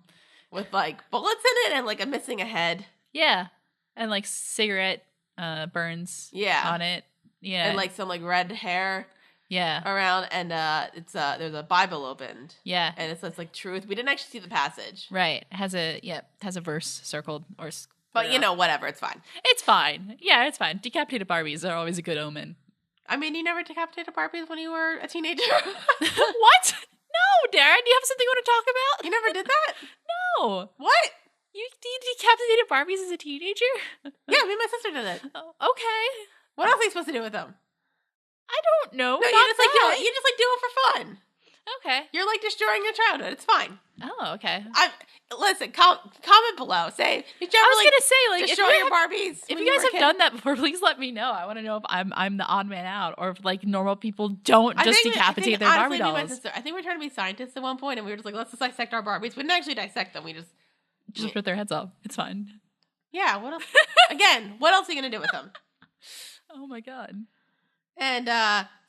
with like bullets in it and like missing a head. Yeah. And like cigarette burns on it. Yeah. And like some like red hair around, and it's there's a Bible opened. Yeah. And it says like truth. We didn't actually see the passage. Right. It has a verse circled or but whatever, it's ffine. It's fine. Yeah, it's fine. Decapitated Barbies are always a good omen. I mean, you never decapitated Barbies when you were a teenager? What? No, Dara, do you have something you want to talk about? You never did that? No. What? You decapitated Barbies as a teenager? Yeah, me and my sister did it. Oh, okay. What else are you supposed to do with them? I don't know. No, you just do it for fun. Okay. You're like destroying your childhood. It's fine. Oh, okay. Listen, comment below. Say, did you ever, I was gonna say, like, destroy your Barbies? If you guys have done that before, please let me know. I want to know if I'm the odd man out, or if like normal people don't just decapitate their Barbie dolls. I think we were trying to be scientists at one point, and we were just like, let's just dissect our Barbies. We didn't actually dissect them. We just rip their heads off. It's fine. Yeah. What else? Again, what else are you gonna do with them? Oh my god. And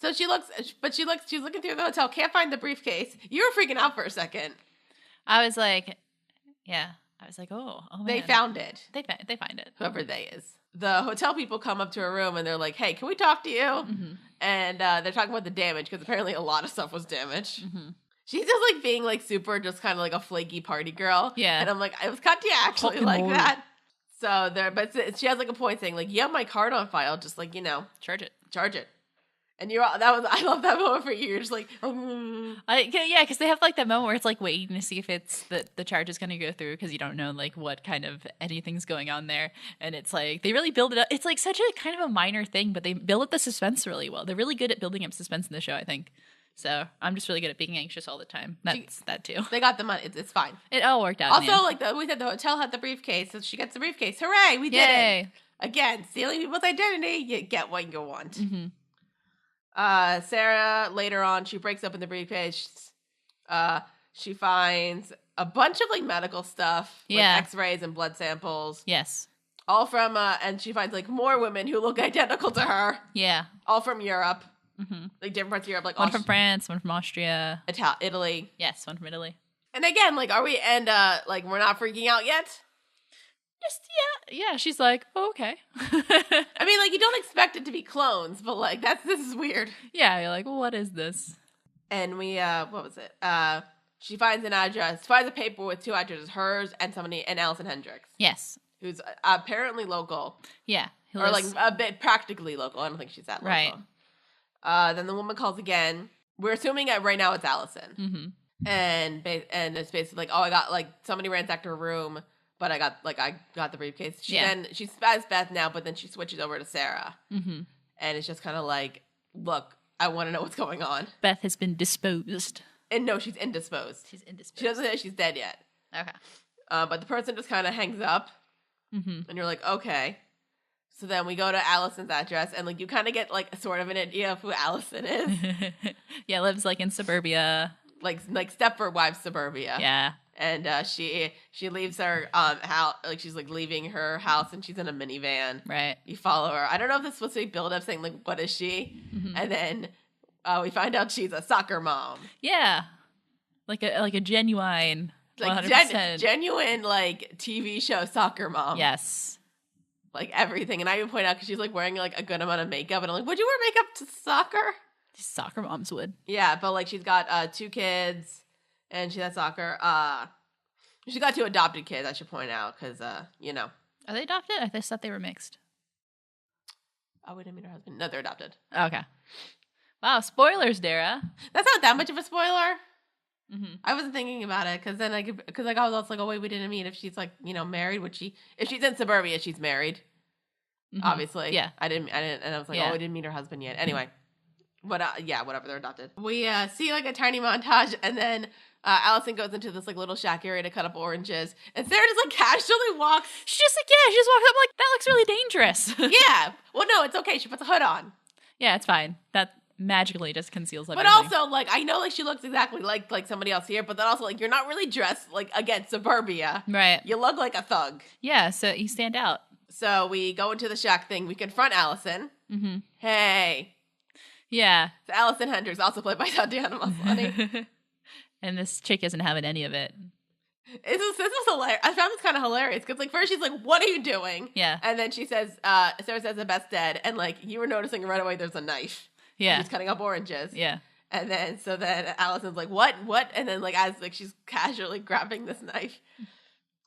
so she's looking through the hotel, can't find the briefcase. You were freaking out for a second. I was like, oh man. They found it. They find it. Whoever they is. The hotel people come up to her room and they're like, hey, can we talk to you? Mm-hmm. And they're talking about the damage because apparently a lot of stuff was damaged. Mm-hmm. She's just like being like super, just kind of like a flaky party girl. Yeah. And I'm like, I was cut to you actually Fucking like Lord. that. So but she has like a point saying like, you have my card on file, just like, Charge it. And I love that moment for you. You're just like, yeah, because they have like that moment where it's like waiting to see if it's the charge is going to go through because you don't know like what kind of anything's going on there, and it's like they really build it up. It's like such a kind of a minor thing, but they build up the suspense really well. They're really good at building up suspense in the show, I think. So I'm just really good at being anxious all the time. That's that too. They got the money. It's fine. It all worked out. Also, like we said, the hotel had the briefcase, so she gets the briefcase. Hooray, we did it! Again, stealing people's identity, you get what you want. Mm-hmm. Sarah, later on, she breaks open the briefcase. She finds a bunch of like medical stuff, like x-rays and blood samples. Yes. All from, and she finds like more women who look identical to her. Yeah. All from Europe. Mm-hmm. Like different parts of Europe. Like one from France, one from Austria. Italy. Yes, one from Italy. And again, like, we're not freaking out yet? Just, yeah, she's like, oh, okay. I mean, like, you don't expect it to be clones, but, like, this is weird. Yeah, you're like, well, what is this? And we, what was it? She finds a paper with 2 addresses, hers and Allison Hendricks. Yes. Who's apparently local. Yeah. Or, like, a bit practically local. I don't think she's that local. Right. Then the woman calls again. We're assuming right now it's Allison. Mm-hmm. And it's basically like, oh, I got, like, somebody ransacked her room. But I got the briefcase. She spaz Beth now, but then she switches over to Sarah. Mm-hmm. And it's just kind of like, look, I want to know what's going on. Beth has been disposed. And no, she's indisposed. She doesn't know she's dead yet. Okay. But the person just kind of hangs up. Mm-hmm. And you're like, okay. So then we go to Allison's address. And like you kind of get like sort of an idea of who Allison is. Yeah, lives like in suburbia. Like Stepford Wives suburbia. Yeah. And she leaves her house, like she's like leaving her house, and she's in a minivan. Right. You follow her. I don't know if this is supposed to be build up saying like, what is she? Mm-hmm. And then we find out she's a soccer mom. Yeah, like a genuine, like 100%. Genuine like TV show soccer mom. Yes. Like everything, and I even point out because she's like wearing like a good amount of makeup, and I'm like, would you wear makeup to soccer? Soccer moms would. Yeah, but like she's got 2 kids. And she had soccer. She got 2 adopted kids, I should point out, because, Are they adopted? I just thought they were mixed. Oh, we didn't meet her husband. No, they're adopted. Okay. Wow, spoilers, Dara. That's not that much of a spoiler. Mm-hmm. I wasn't thinking about it, because then I was also like, oh, wait, we didn't meet if she's, like, married. If she's in suburbia, she's married. Mm-hmm. Obviously. Yeah. I didn't, and I was like, oh, we didn't meet her husband yet. Anyway. But, whatever, they're adopted. We see, like, a tiny montage, and then Allison goes into this, like, little shack area to cut up oranges, and Sarah just, like, casually walks. She just walks up like, that looks really dangerous. Yeah. Well, no, it's okay. She puts a hood on. Yeah, it's fine. That magically just conceals everything. But also, like, I know, like, she looks exactly like somebody else here, but then also, like, you're not really dressed, like, again, suburbia. Right. You look like a thug. Yeah, so you stand out. So we go into the shack thing. We confront Allison. Mm-hmm. Hey. Yeah. So Allison Hendricks, also played by Tatiana Maslany. And this chick isn't having any of it. This was hilarious. I found this kind of hilarious because, like, first she's like, "What are you doing?" Yeah. And then she says, Sarah says, "The best's dead," and like you were noticing right away, there's a knife. Yeah. She's cutting up oranges. Yeah. And then Allison's like, "What? What?" And then like as like she's casually grabbing this knife,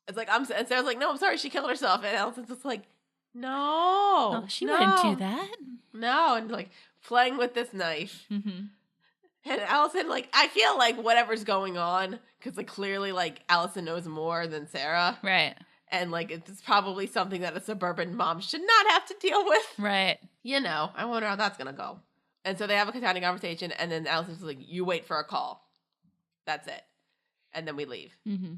it's like and Sarah's like, "No, I'm sorry, she killed herself." And Allison's just like, "No, she wouldn't do that." No, and like playing with this knife. Mm-hmm. And Allison, like, I feel like whatever's going on, because, like, clearly, like, Allison knows more than Sarah. Right. And, like, it's probably something that a suburban mom should not have to deal with. Right. I wonder how that's going to go. And so they have a tiny conversation, and then Allison's like, you wait for a call. That's it. And then we leave. Mm-hmm.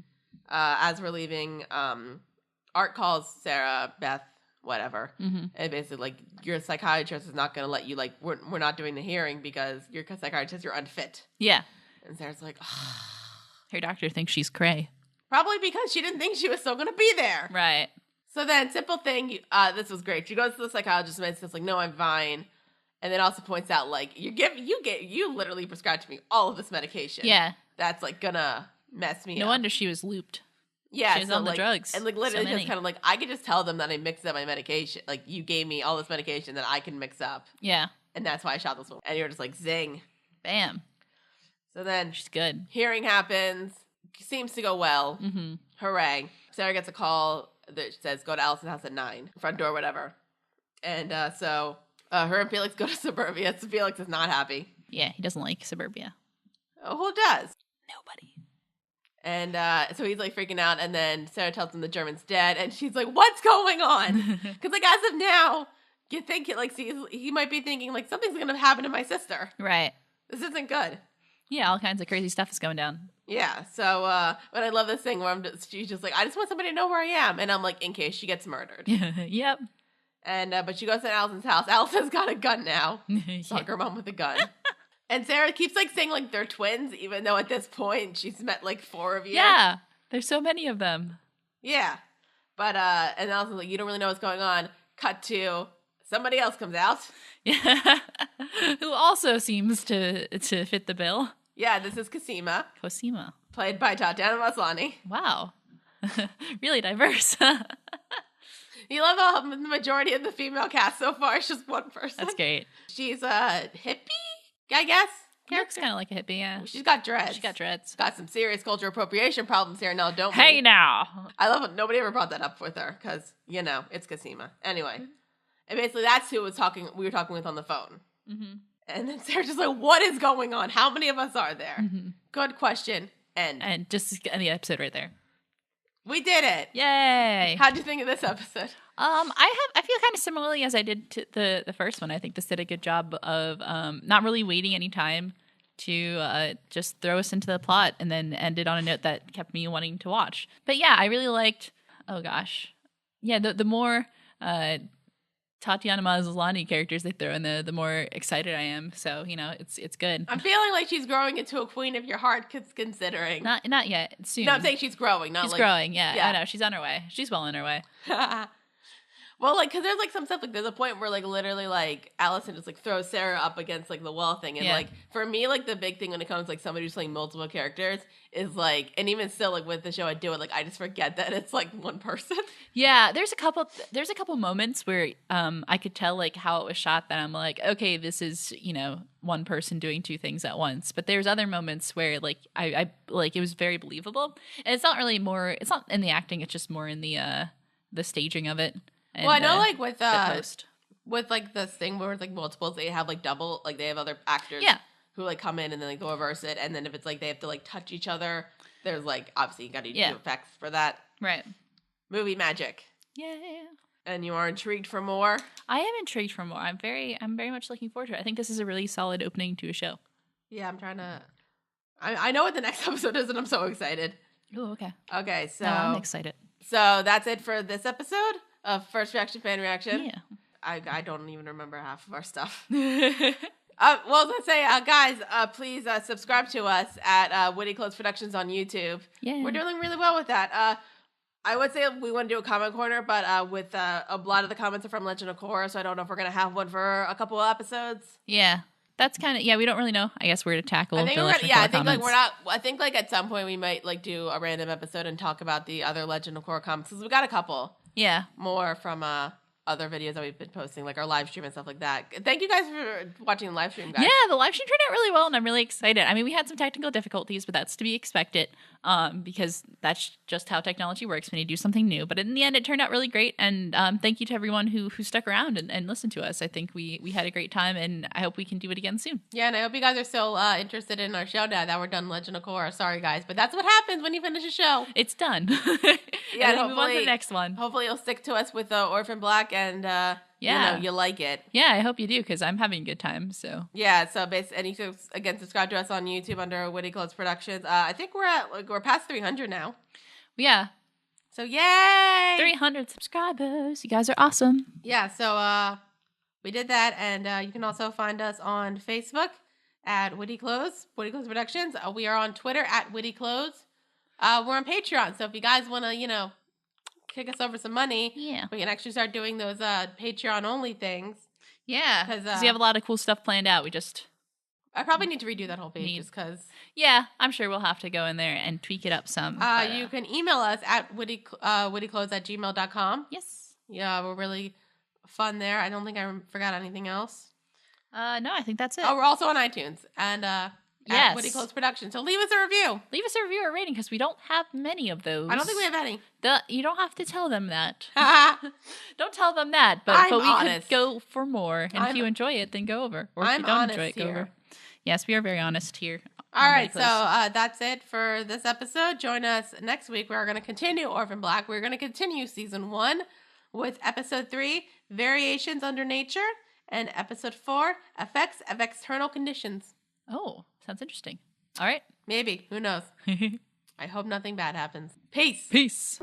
As we're leaving, Art calls Sarah, Beth, whatever. Mm-hmm. And basically, like, your psychiatrist is not going to let you, like, we're not doing the hearing because your psychiatrist, you're unfit. Yeah. And Sarah's like, oh. Her doctor thinks she's cray. Probably because she didn't think she was still going to be there. Right. So then, simple thing, this was great. She goes to the psychologist and says, like, no, I'm fine. And then also points out, like, you literally prescribed to me all of this medication. Yeah. That's, like, gonna mess me up. No wonder she was looped. Yeah. She was on the drugs. And, like, literally just kind of like, I could just tell them that I mixed up my medication. Like, you gave me all this medication that I can mix up. Yeah. And that's why I shot this one. And you're just like, zing. Bam. So then She's good. hearing happens. Seems to go well. Mm-hmm. Hooray. Sarah gets a call that says, go to Allison's house at 9. Front door, whatever. And so her and Felix go to Suburbia. So Felix is not happy. Yeah, he doesn't like Suburbia. Oh, who does? Nobody. And so he's like freaking out. And then Sarah tells him the German's dead. And she's like, what's going on? Because like as of now, you think it, like, see, he might be thinking like something's going to happen to my sister. Right. This isn't good. Yeah, all kinds of crazy stuff is going down. Yeah, so, but I love this thing where she's just like, I just want somebody to know where I am. And I'm like, in case she gets murdered. Yep. And, but she goes to Allison's house. Allison's got a gun now. Soccer mom with a gun. And Sarah keeps, like, saying, like, they're twins, even though at this point she's met, like, 4 of you. Yeah, there's so many of them. Yeah. But, and Allison's like, you don't really know what's going on. Cut to somebody else comes out. Yeah. Who also seems to fit the bill. Yeah, this is Cosima. Cosima. Played by Tatiana Maslany. Wow. Really diverse. You love how the majority of the female cast so far is just one person. That's great. She's a hippie, I guess. Looks kind of like a hippie, yeah. She's got dreads. She got dreads. Got some serious cultural appropriation problems here. No, don't. Hey, now. I love it. Nobody ever brought that up with her because, you know, it's Cosima. Anyway. And basically that's who we were talking with on the phone. Mm-hmm. And then Sarah's just like, what is going on? How many of us are there? Mm-hmm. Good question. And just end the episode right there. We did it. Yay. How'd you think of this episode? I feel kind of similarly as I did to the first one. I think this did a good job of not really waiting any time to just throw us into the plot and then ended on a note that kept me wanting to watch. But yeah, I really liked, oh gosh. Yeah, the more Tatiana Maslany characters they throw in, the more excited I am. So, you know, it's good. I'm feeling like she's growing into a queen of your heart, considering. Not yet. Soon. No, I'm saying she's growing. Not she's like, growing, yeah. I know. She's on her way. She's well on her way. Well, like, because there's, like, some stuff, like, there's a point where, like, literally, like, Allison just, like, throws Sarah up against, like, the wall thing. And, like, for me, like, the big thing when it comes to, like, somebody who's playing multiple characters is, like, and even still, like, with the show I do it, like, I just forget that it's, like, one person. Yeah, there's a couple moments where I could tell, like, how it was shot that I'm like, okay, this is, you know, one person doing 2 things at once. But there's other moments where, like, I like, it was very believable. And it's not in the acting, it's just more in the staging of it. And, well, I know, like, with, like, this thing where it's, like, multiples, they have, like, double, like, they have other actors who, like, come in and then, like, they'll reverse it. And then if it's, like, they have to, like, touch each other, there's, like, obviously you got to do effects for that. Right. Movie magic. Yeah. And you are intrigued for more? I am intrigued for more. I'm very much looking forward to it. I think this is a really solid opening to a show. Yeah, I'm trying to... I know what the next episode is, and I'm so excited. Oh, okay. Okay, so... No, I'm excited. So that's it for this episode of First Reaction, Fan Reaction. Yeah. I don't even remember half of our stuff. Well, I was going to say, guys, please subscribe to us at Witty Clothes Productions on YouTube. Yeah. We're doing really well with that. I would say we want to do a comment corner, but with a lot of the comments are from Legend of Korra, so I don't know if we're going to have one for a couple of episodes. Yeah. That's kind of, we don't really know. I guess we're to tackle I think the we're Legend gonna, of Korra comments. I think, like, at some point we might, like, do a random episode and talk about the other Legend of Korra comments, because we got a couple. Yeah. More from other videos that we've been posting, like our live stream and stuff like that. Thank you guys for watching the live stream, guys. Yeah, the live stream turned out really well, and I'm really excited. I mean, we had some technical difficulties, but that's to be expected because that's just how technology works when you do something new. But in the end, it turned out really great, and thank you to everyone who stuck around and listened to us. I think we had a great time, and I hope we can do it again soon. Yeah, and I hope you guys are still interested in our show now that we're done Legend of Korra. Sorry, guys, but that's what happens when you finish a show. It's done. Yeah, and move on to the next one. Hopefully you'll stick to us with Orphan Black and you know, you like it. Yeah, I hope you do, because I'm having a good time. So yeah, so and you can again subscribe to us on YouTube under Witty Clothes Productions. I think we're past 300 now. Yeah. So yay! 300 subscribers. You guys are awesome. Yeah, so we did that, and you can also find us on Facebook at Witty Clothes Productions. We are on Twitter at Witty Clothes. We're on Patreon, so if you guys want to, you know, kick us over some money, we can actually start doing those Patreon only things. Yeah, 'Cause, because you have a lot of cool stuff planned out. I probably need to redo that whole page just because. Yeah, I'm sure we'll have to go in there and tweak it up some. You can email us at wittyclothes@gmail.com. Yes. Yeah, we're really fun there. I don't think I forgot anything else. No, I think that's it. Oh, we're also on iTunes and at Witty Clothes Production. So leave us a review. Leave us a review or rating because we don't have many of those. I don't think we have any. You don't have to tell them that. Don't tell them that. But I'm we honest. could go for more. And if you enjoy it, then go over. Or if I'm you don't honest enjoy it, go here. over. Yes, we are very honest here. All right, so that's it for this episode. Join us next week. We're going to continue Orphan Black. We're going to continue season 1 with episode 3, Variations Under Nature, and episode 4, Effects of External Conditions. Oh, sounds interesting. All right. Maybe. Who knows? I hope nothing bad happens. Peace. Peace.